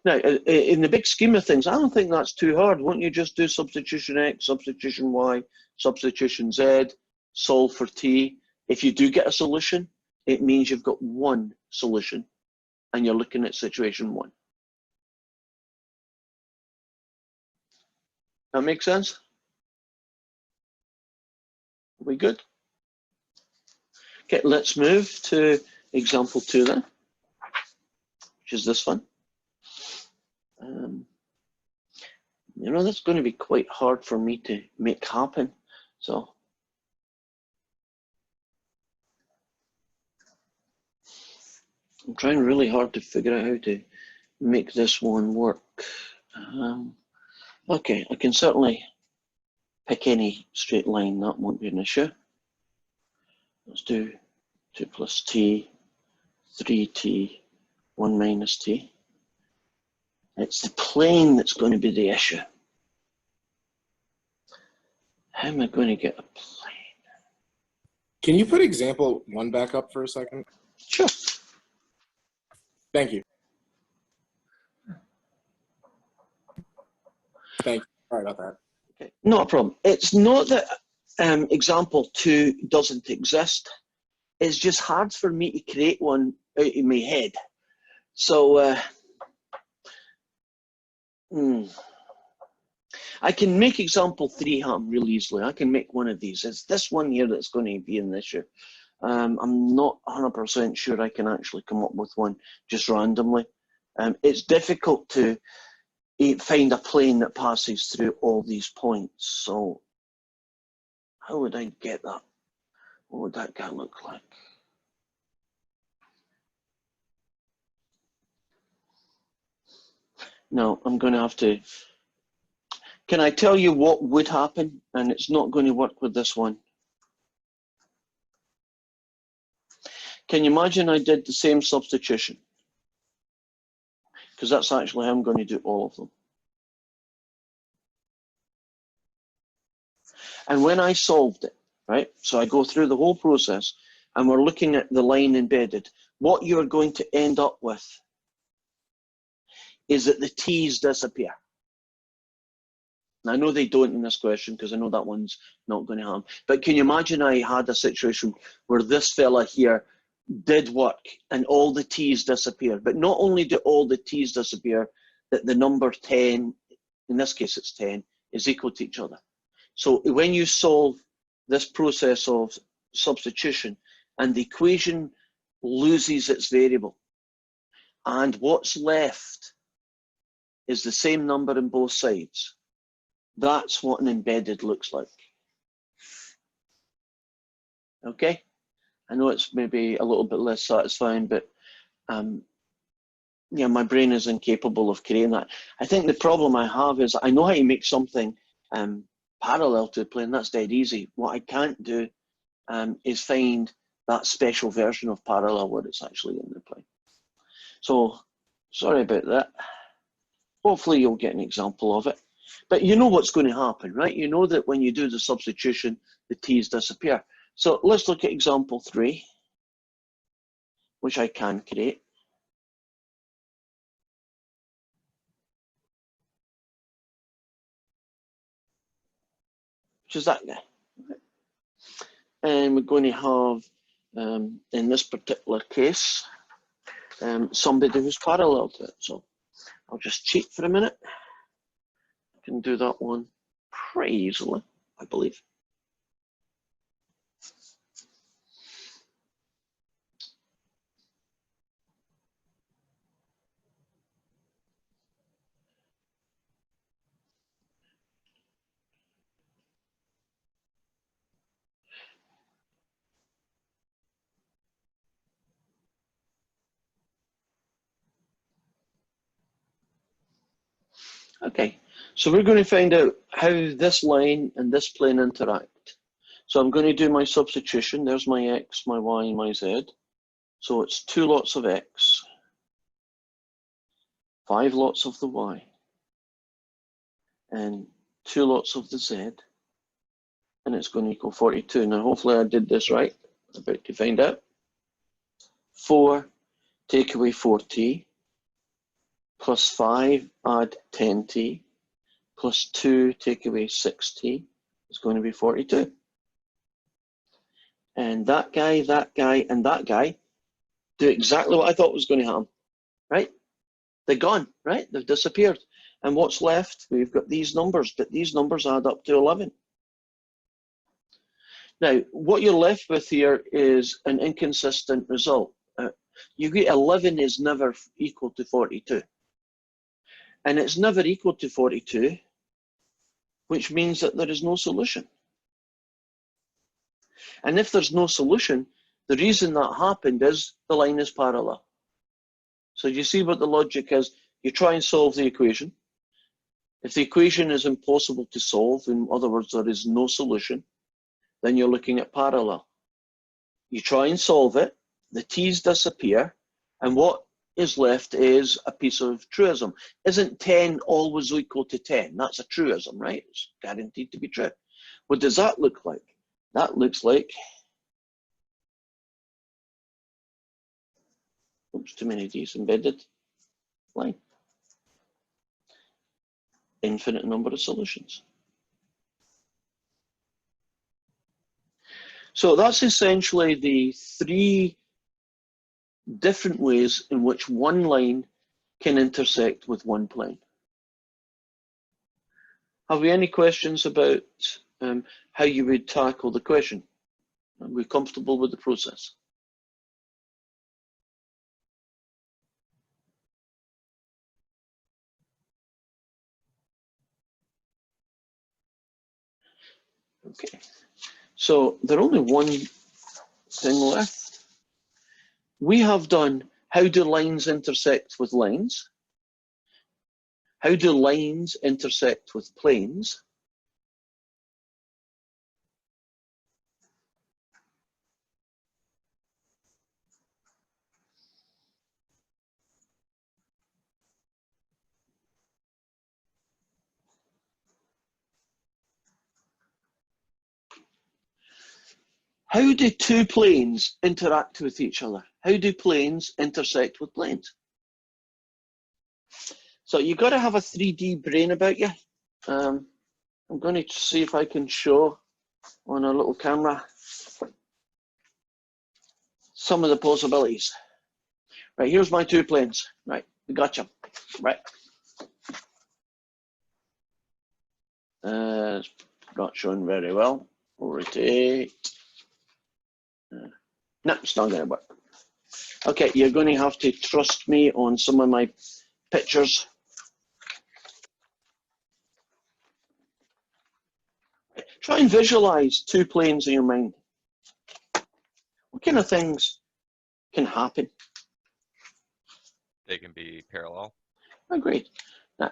Now, in the big scheme of things, I don't think that's too hard. Won't you just do substitution x, substitution y, substitution z, solve for t? If you do get a solution, it means you've got one solution and you're looking at situation 1. That makes sense? Are we good? Okay, let's move to example 2 then, which is this one. You know, that's going to be quite hard for me to make happen. So I'm trying really hard to figure out how to make this one work. Okay, I can certainly pick any straight line, that won't be an issue. Let's do 2 plus t, 3t, 1 minus t. It's the plane that's going to be the issue. How am I going to get a plane? Can you put example 1 back up for a second? Sure. Thank you. Thank you. Sorry about that. Okay. Not a problem. It's not that example 2 doesn't exist. It's just hard for me to create one out in my head. So I can make example 3 happen really easily. I can make one of these. It's this one here that's going to be an issue. I'm not 100% sure I can actually come up with one just randomly. It's difficult to find a plane that passes through all these points. So how would I get that? What would that guy look like? No, I'm going to have to. Can I tell you what would happen? And it's not going to work with this one. Can you imagine I did the same substitution? Because that's actually how I'm going to do all of them. And when I solved it, right, so I go through the whole process and we're looking at the line embedded, what you're going to end up with is that the t's disappear. And I know they don't in this question because I know that one's not going to happen. But can you imagine I had a situation where this fella here did work and all the t's disappear. But not only do all the t's disappear, that the number 10, in this case it's 10, is equal to each other. So when you solve this process of substitution and the equation loses its variable and what's left is the same number on both sides, that's what an embedded looks like. Okay? I know it's maybe a little bit less satisfying, but yeah, my brain is incapable of creating that. I think the problem I have is I know how to make something parallel to a plane. That's dead easy. What I can't do is find that special version of parallel where it's actually in the plane. So sorry about that. Hopefully you'll get an example of it. But you know what's going to happen, right? You know that when you do the substitution, the t's disappear. So let's look at example 3, which I can create. Which is that guy. And we're going to have, in this particular case, somebody who's parallel to it. So I'll just cheat for a minute. I can do that one pretty easily, I believe. Okay, so we're going to find out how this line and this plane interact. So I'm going to do my substitution. There's my x, my y, and my z. So it's 2 lots of x, 5 lots of the y, and 2 lots of the z, and it's going to equal 42. Now hopefully I did this right. I'm about to find out. 4 take away 4t, plus 5 add 10t, plus 2 take away 6t is going to be 42. And that guy, and that guy do exactly what I thought was going to happen, right? They're gone, right? They've disappeared. And what's left? We've got these numbers, but these numbers add up to 11. Now, what you're left with here is an inconsistent result. You get 11 is never equal to 42. And it's never equal to 42, which means that there is no solution. And if there's no solution, the reason that happened is the line is parallel. So you see what the logic is. You try and solve the equation. If the equation is impossible to solve, in other words, there is no solution, then you're looking at parallel. You try and solve it, the t's disappear, And what is left is a piece of truism. Isn't 10 always equal to 10? That's a truism, right? It's guaranteed to be true. What does that look like? That looks like, oops, too many D's embedded, line. Infinite number of solutions. So that's essentially the 3 different ways in which one line can intersect with one plane. Have we any questions about how you would tackle the question? Are we comfortable with the process? Okay, so there's only one thing left. We have done how do lines intersect with lines? How do lines intersect with planes? How do 2 planes interact with each other? How do planes intersect with planes? So you've got to have a 3D brain about you. I'm going to see if I can show on a little camera some of the possibilities. Right, here's my 2 planes. Right, we got you. Right. Not showing very well. Rotate. No, it's not going to work. Okay, you're going to have to trust me on some of my pictures. Try and visualize 2 planes in your mind. What kind of things can happen? They can be parallel. Oh, great.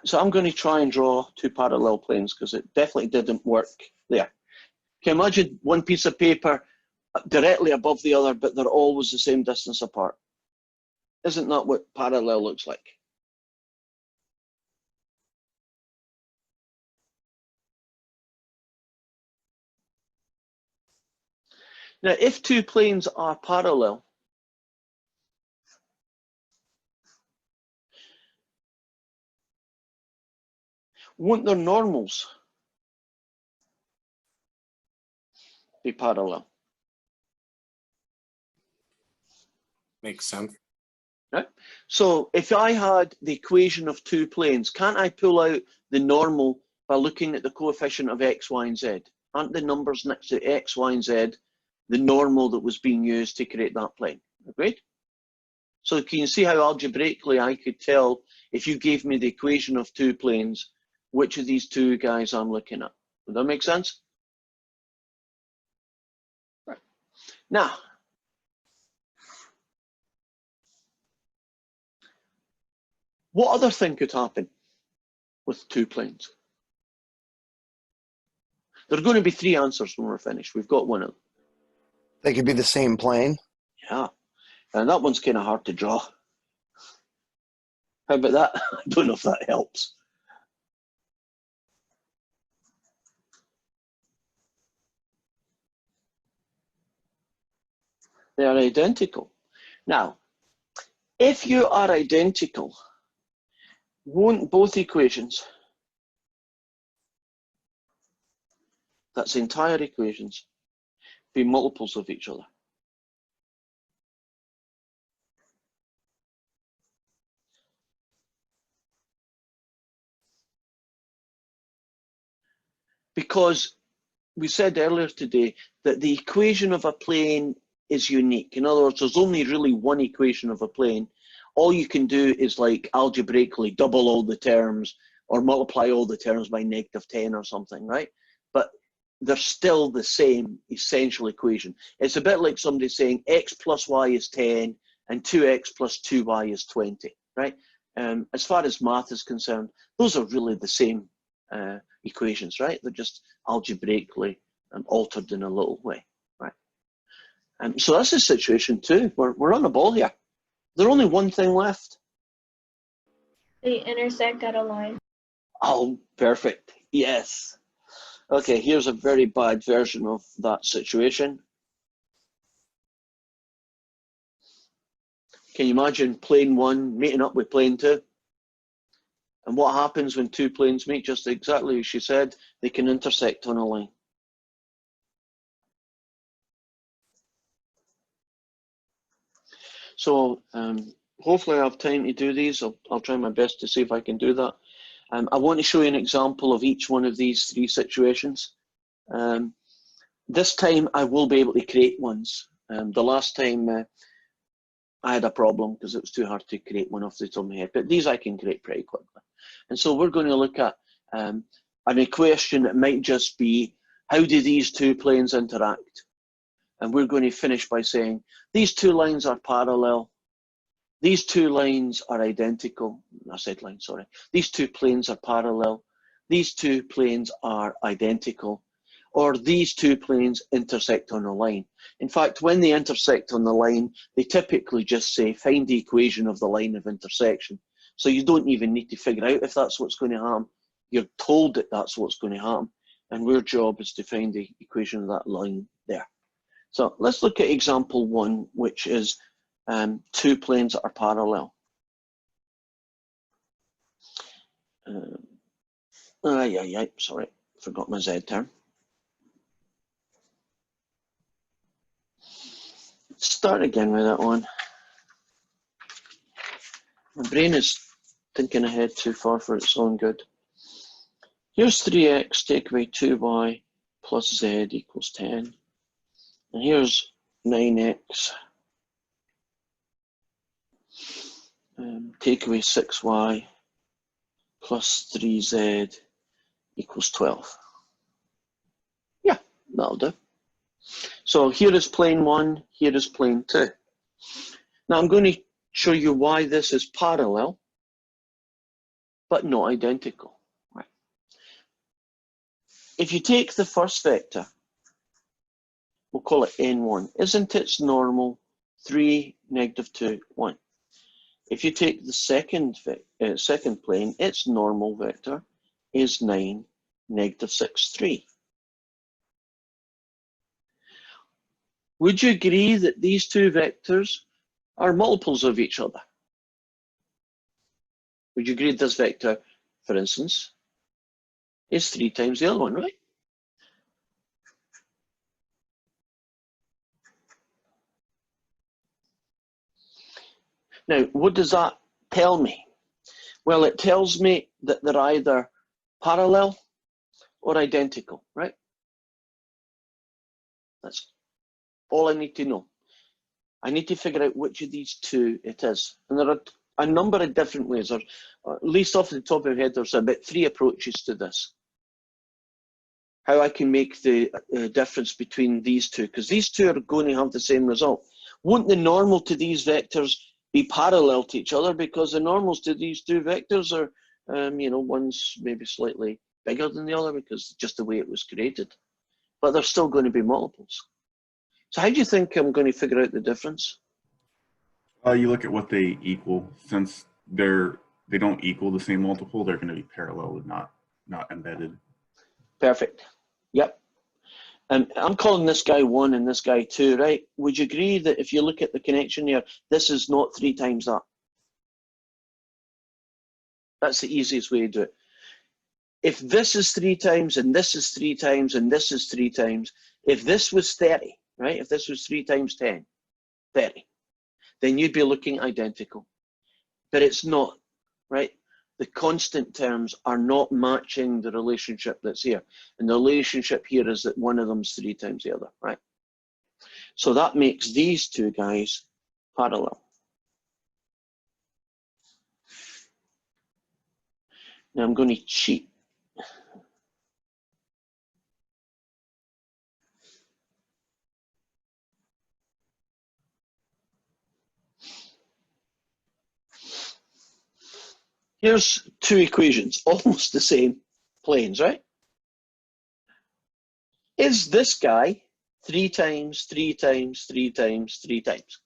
So I'm going to try and draw 2 parallel planes because it definitely didn't work there. Can you imagine one piece of paper directly above the other, but they're always the same distance apart? Isn't that what parallel looks like? Now, if 2 planes are parallel, won't their normals be parallel? Makes sense. Right? So if I had the equation of 2 planes, can't I pull out the normal by looking at the coefficient of x, y, and z? Aren't the numbers next to x, y, and z the normal that was being used to create that plane? Agreed? So can you see how algebraically I could tell, if you gave me the equation of 2 planes, which of these 2 guys I'm looking at? Does that make sense? Right. Now, what other thing could happen with 2 planes? There are going to be 3 answers when we're finished. We've got one of them. They could be the same plane. Yeah, and that one's kind of hard to draw. How about that? I don't know if that helps. They are identical. Now, if you are identical, won't both equations, that's the entire equations, be multiples of each other? Because we said earlier today that the equation of a plane is unique. In other words, there's only really one equation of a plane. All you can do is like algebraically double all the terms or multiply all the terms by -10 or something, right? But they're still the same essential equation. It's a bit like somebody saying x plus y is 10 and 2x plus 2y is 20, right? As far as math is concerned, those are really the same equations, right? They're just algebraically altered in a little way, right? So that's the situation too. We're on the ball here. There's only one thing left. They intersect at a line. Oh, perfect. Yes. Okay, here's a very bad version of that situation. Can you imagine plane 1 meeting up with plane 2? And what happens when two planes meet? Just exactly as she said, they can intersect on a line. So hopefully I have time to do these. I'll try my best to see if I can do that. I want to show you an example of each one of these 3 situations. This time I will be able to create ones. The last time I had a problem because it was too hard to create one off the top of my head, but these I can create pretty quickly. And so we're going to look at an equation that might just be, how do these 2 planes interact? And we're going to finish by saying, these 2 lines are parallel. These 2 lines are identical. I said line, sorry. These 2 planes are parallel. These 2 planes are identical. Or these 2 planes intersect on a line. In fact, when they intersect on the line, they typically just say, find the equation of the line of intersection. So you don't even need to figure out if that's what's going to happen. You're told that that's what's going to happen. And our job is to find the equation of that line there. So let's look at example 1, which is 2 planes that are parallel. Sorry, forgot my Z term. Start again with that one. My brain is thinking ahead too far for its own good. Here's 3x, take away 2y plus z equals 10. And here's 9x, take away 6y plus 3z equals 12. Yeah, that'll do. So here is plane 1, here is plane 2. Now I'm going to show you why this is parallel, but not identical. Right. If you take the first vector, we'll call it n1. Isn't its normal 3, -2, 1? If you take the second plane, its normal vector is 9, -6, 3. Would you agree that these 2 vectors are multiples of each other? Would you agree that this vector, for instance, is 3 times the other one, right? Now, what does that tell me? Well, it tells me that they're either parallel or identical, right? That's all I need to know. I need to figure out which of these 2 it is. And there are a number of different ways, or at least off the top of my head, there's about 3 approaches to this. How I can make the difference between these 2, because these 2 are going to have the same result. Won't the normal to these vectors be parallel to each other? Because the normals to these 2 vectors are, one's maybe slightly bigger than the other because just the way it was created. But they're still going to be multiples. So how do you think I'm going to figure out the difference? You look at what they equal. Since they don't equal the same multiple, they're going to be parallel and not embedded. Perfect. Yep. And I'm calling this guy 1 and this guy 2, right? Would you agree that if you look at the connection here, this is not 3 times that? That's the easiest way to do it. If this is 3 times and this is 3 times and this is 3 times, if this was 30, right? If this was 3 times 10, 30, then you'd be looking identical. But it's not, right? The constant terms are not matching the relationship that's here. And the relationship here is that one of them's 3 times the other, right? So that makes these 2 guys parallel. Now I'm going to cheat. Here's 2 equations, almost the same planes, right? Is this guy 3 times, 3 times, 3 times, 3 times?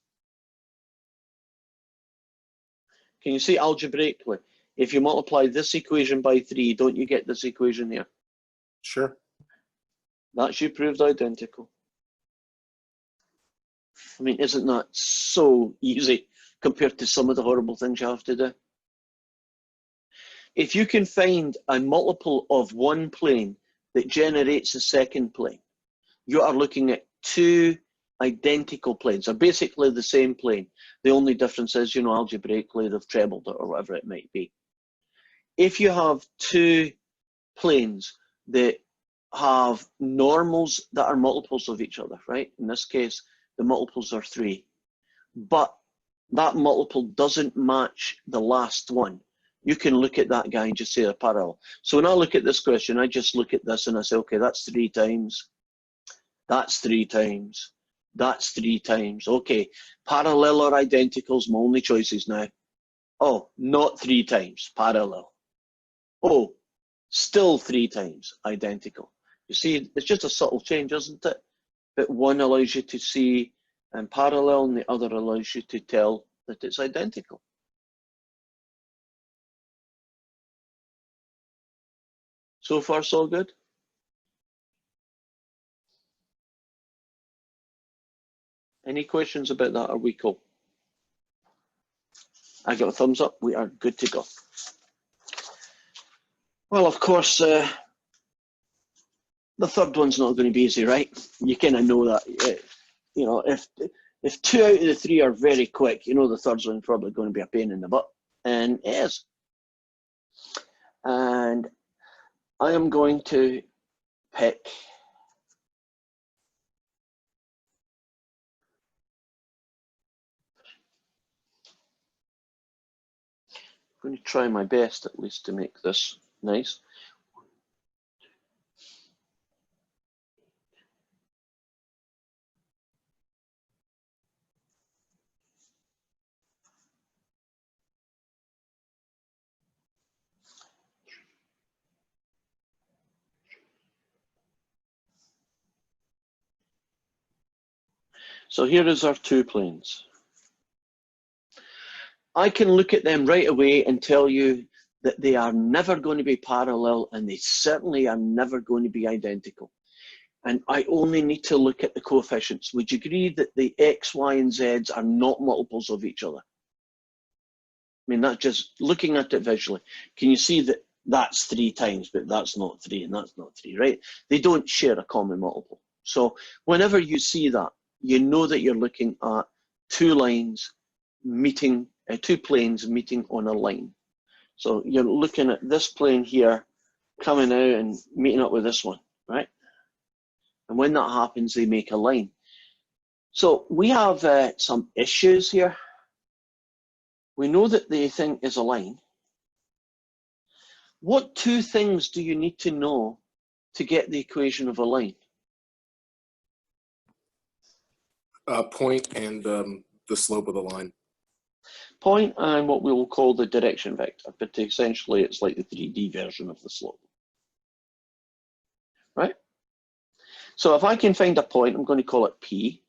Can you see algebraically? If you multiply this equation by 3, don't you get this equation here? Sure. That's you proved identical. I mean, isn't that so easy compared to some of the horrible things you have to do? If you can find a multiple of one plane that generates a second plane, you are looking at two identical planes. They're basically the same plane. The only difference is, you know, algebraically they've trebled it or whatever it might be. If you have two planes that have normals that are multiples of each other, right? In this case, the multiples are 3, but that multiple doesn't match the last one. You can look at that guy and just say they're parallel. So when I look at this question, I just look at this and I say, okay, that's 3 times, that's 3 times, that's 3 times. Okay, parallel or identical is my only choices now. Oh, not 3 times, parallel. Oh, still 3 times, identical. You see, it's just a subtle change, isn't it? But one allows you to see parallel and the other allows you to tell that it's identical. So far, so good? Any questions about that? Are we cool? I got a thumbs up. We are good to go. Well, of course, the third one's not going to be easy, right? You kind of know that. You know, if 2 out of the 3 are very quick, you know the third one's probably going to be a pain in the butt. And it is. And I am going to pick I'm going to try my best at least to make this nice. So here is our 2 planes. I can look at them right away and tell you that they are never going to be parallel and they certainly are never going to be identical. And I only need to look at the coefficients. Would you agree that the x, y, and z's are not multiples of each other? I mean, that's just looking at it visually. Can you see that that's 3 times, but that's not 3 and that's not 3, right? They don't share a common multiple. So whenever you see that, you know that you're looking at 2 lines meeting, 2 planes meeting on a line. So you're looking at this plane here coming out and meeting up with this one, right? And when that happens, they make a line. So we have some issues here. We know that the thing is a line. What 2 things do you need to know to get the equation of a line? Point and the slope of the line. Point and what we will call the direction vector, but essentially it's like the 3D version of the slope. Right? So if I can find a point, I'm going to call it P,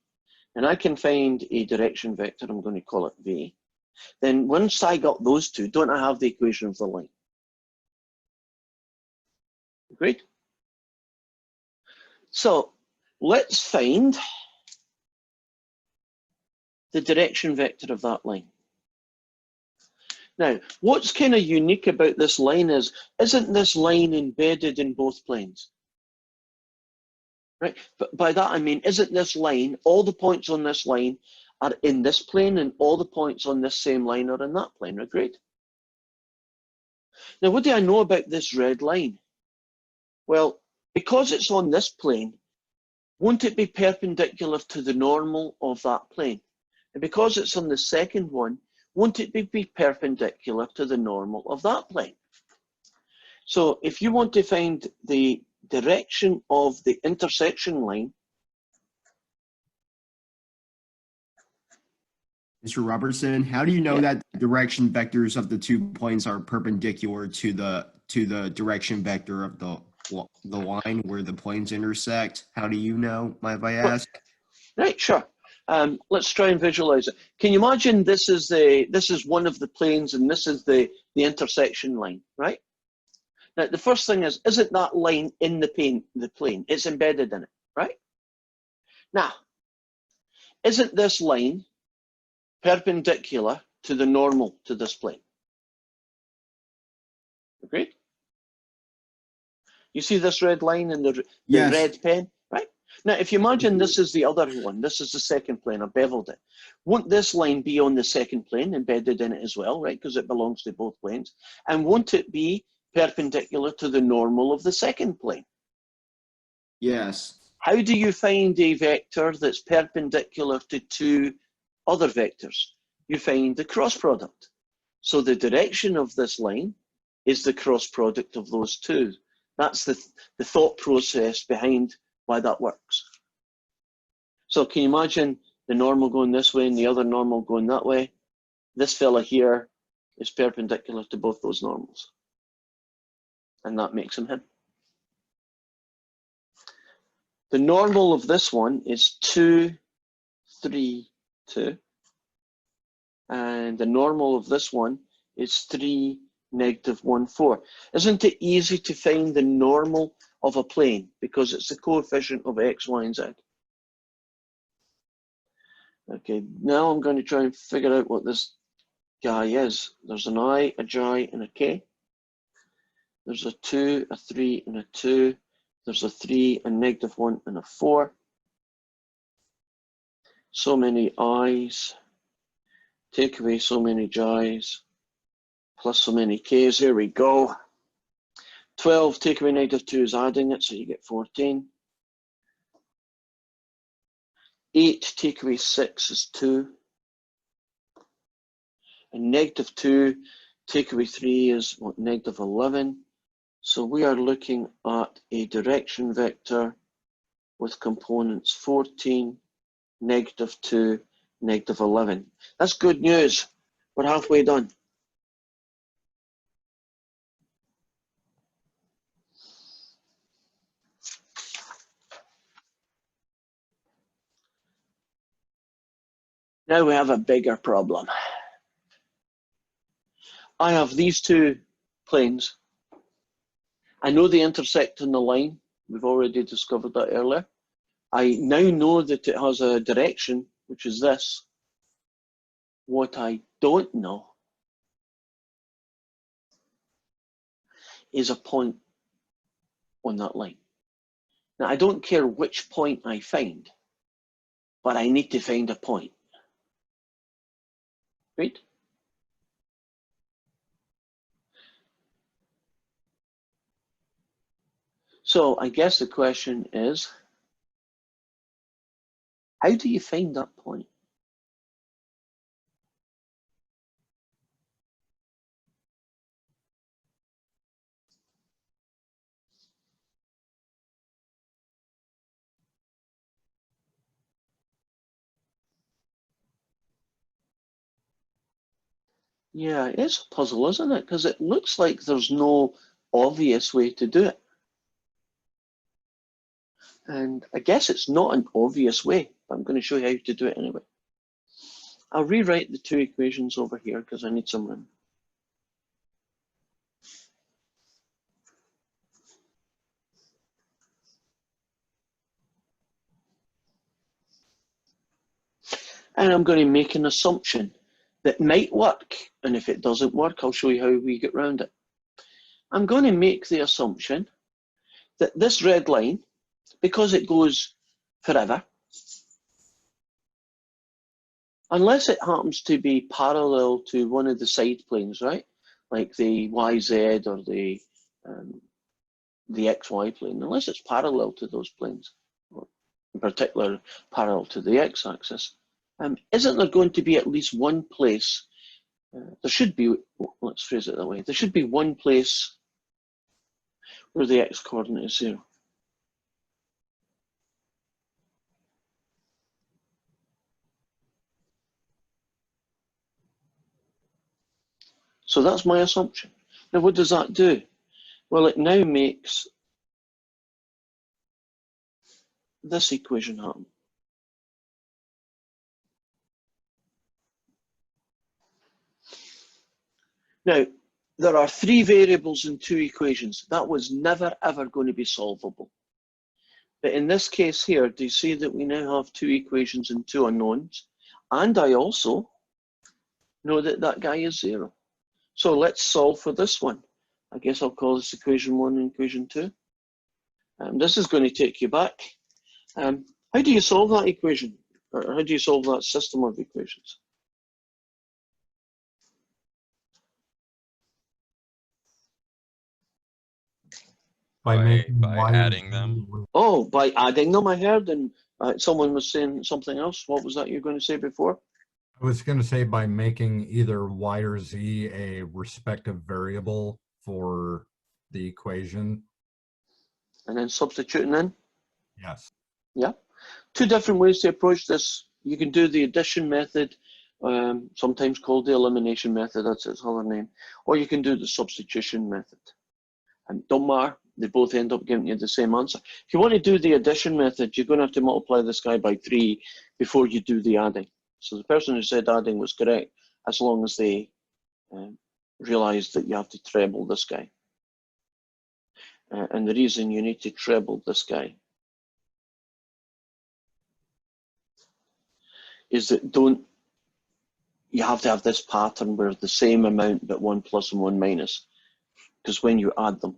and I can find a direction vector, I'm going to call it V. Then once I got those 2, don't I have the equation of the line? Agreed? So let's find the direction vector of that line. Now, what's kind of unique about this line is, isn't this line embedded in both planes? Right? But by that I mean, isn't this line, all the points on this line are in this plane and all the points on this same line are in that plane, agreed? Now, what do I know about this red line? Well, because it's on this plane, won't it be perpendicular to the normal of that plane? And because it's on the second one, won't it be perpendicular to the normal of that plane? So if you want to find the direction of the intersection line, Mr. Robertson, how do you know that the direction vectors of the 2 planes are perpendicular to the direction vector of the line where the planes intersect? How do you know, might I ask? right, sure. Let's try and visualize it. Can you imagine this is one of the planes and this is the intersection line, right? Now the first thing is, isn't that line in the plane? It's embedded in it, right? Now, isn't this line perpendicular to the normal to this plane? Agreed? You see this red line in the Yes. red pen, right? Now, if you imagine this is the other one, this is the second plane, I've beveled it. Won't this line be on the second plane, embedded in it as well, right? Because it belongs to both planes. And won't it be perpendicular to the normal of the second plane? Yes. How do you find a vector that's perpendicular to two other vectors? You find the cross product. So the direction of this line is the cross product of those two. That's the thought process behind why that works. So can you imagine the normal going this way and the other normal going that way? This fella here is perpendicular to both those normals. And that makes him him. The normal of this one is 2, 3, 2. And the normal of this one is 3, -1, 4. Isn't it easy to find the normal of a plane because it's the coefficient of x, y, and z? Okay, now I'm going to try and figure out what this guy is. There's an I, a J, and a K. There's a 2, a 3, and a 2. There's a 3, a -1, and a 4. So many I's. Take away so many J's. Plus so many K's. Here we go. 12, take away -2 is adding it, so you get 14. 8, take away 6 is 2. And -2, take away 3 is what, -11. So we are looking at a direction vector with components 14, -2, -11. That's good news. We're halfway done. Now we have a bigger problem. I have these two planes. I know they intersect in the line. We've already discovered that earlier. I now know that it has a direction, which is this. What I don't know is a point on that line. Now, I don't care which point I find, but I need to find a point. Right? So I guess the question is, how do you find that point? Yeah, it's a puzzle, isn't it? Because it looks like there's no obvious way to do it. And I guess it's not an obvious way, but I'm going to show you how to do it anyway. I'll rewrite the two equations over here because I need some room. And I'm going to make an assumption that might work. And if it doesn't work, I'll show you how we get around it. I'm going to make the assumption that this red line, because it goes forever, unless it happens to be parallel to one of the side planes, right? Like the YZ or the XY plane, unless it's parallel to those planes, or in particular parallel to the x-axis, isn't there going to be at least one place, there should be, let's phrase it that way, there should be one place where the x-coordinate is 0. So that's my assumption. Now what does that do? Well, it now makes this equation happen. Now, there are 3 variables in 2 equations. That was never, ever going to be solvable. But in this case here, do you see that we now have 2 equations and 2 unknowns? And I also know that that guy is 0. So let's solve for this one. I guess I'll call this equation 1 and equation 2. This is going to take you back. How do you solve that equation? Or how do you solve that system of equations? By adding them. Oh, by adding them, I heard, and someone was saying something else. What was that you were going to say before? I was going to say by making either y or z a respective variable for the equation. And then substituting in? Yes. Yeah. 2 different ways to approach this. You can do the addition method, sometimes called the elimination method, that's its other name, or you can do the substitution method. And don't matter, they both end up giving you the same answer. If you want to do the addition method, you're going to have to multiply this guy by 3 before you do the adding. So the person who said adding was correct, as long as they realized that you have to treble this guy. And the reason you need to treble this guy is that you have to have this pattern where the same amount but 1 plus and 1 minus, because when you add them.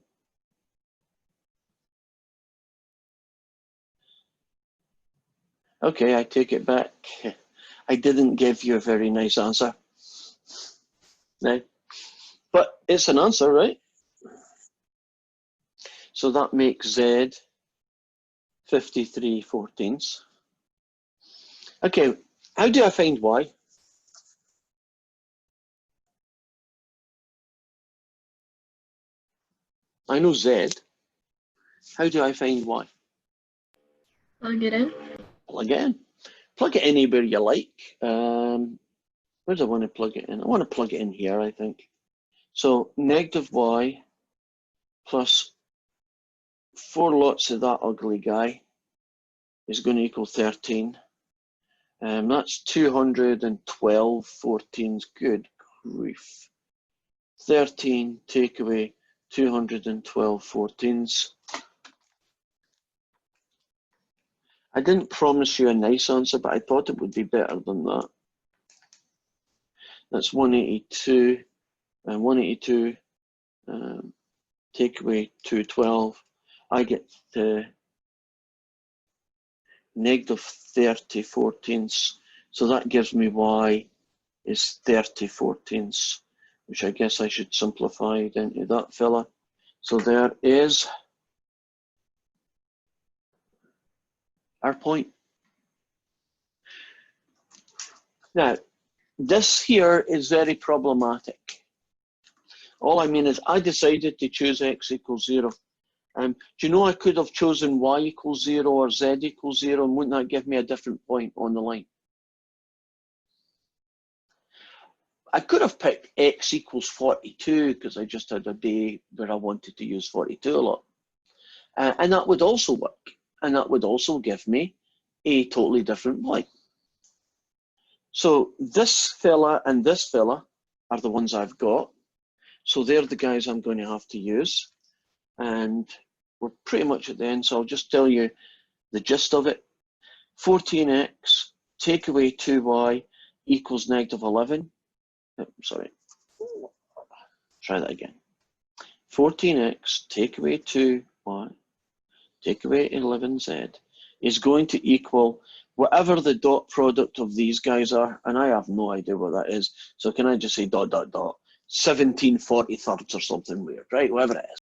Okay, I take it back. I didn't give you a very nice answer. No. But it's an answer, right? So that makes Z 53/14. Okay, how do I find Y? I know Z. How do I find Y? Plug it in. Plug it in. Plug it anywhere you like. Where do I want to plug it in? I want to plug it in here, I think. So negative Y plus 4 lots of that ugly guy is going to equal 13. That's 212 14s. Good grief. 13 take away 212 14s. I didn't promise you a nice answer, but I thought it would be better than that. That's 182, and 182 take away 212. I get the negative 30 14ths. So that gives me Y is 30 14ths, which I guess I should simplify it into that fella. So there is our point. Now, this here is very problematic. All I mean is I decided to choose X equals 0. Do you know I could have chosen Y equals 0 or Z equals 0, and wouldn't that give me a different point on the line? I could have picked X equals 42 because I just had a day where I wanted to use 42 a lot. And that would also work. And that would also give me a totally different point. So this fella and this fella are the ones I've got. So they're the guys I'm going to have to use. And we're pretty much at the end, so I'll just tell you the gist of it. 14x take away 2y equals negative 11. Sorry, try that again. 14x take away 2y take away 11z is going to equal whatever the dot product of these guys are, and I have no idea what that is. So can I just say dot dot dot 17/43 or something weird, right? Whatever it is.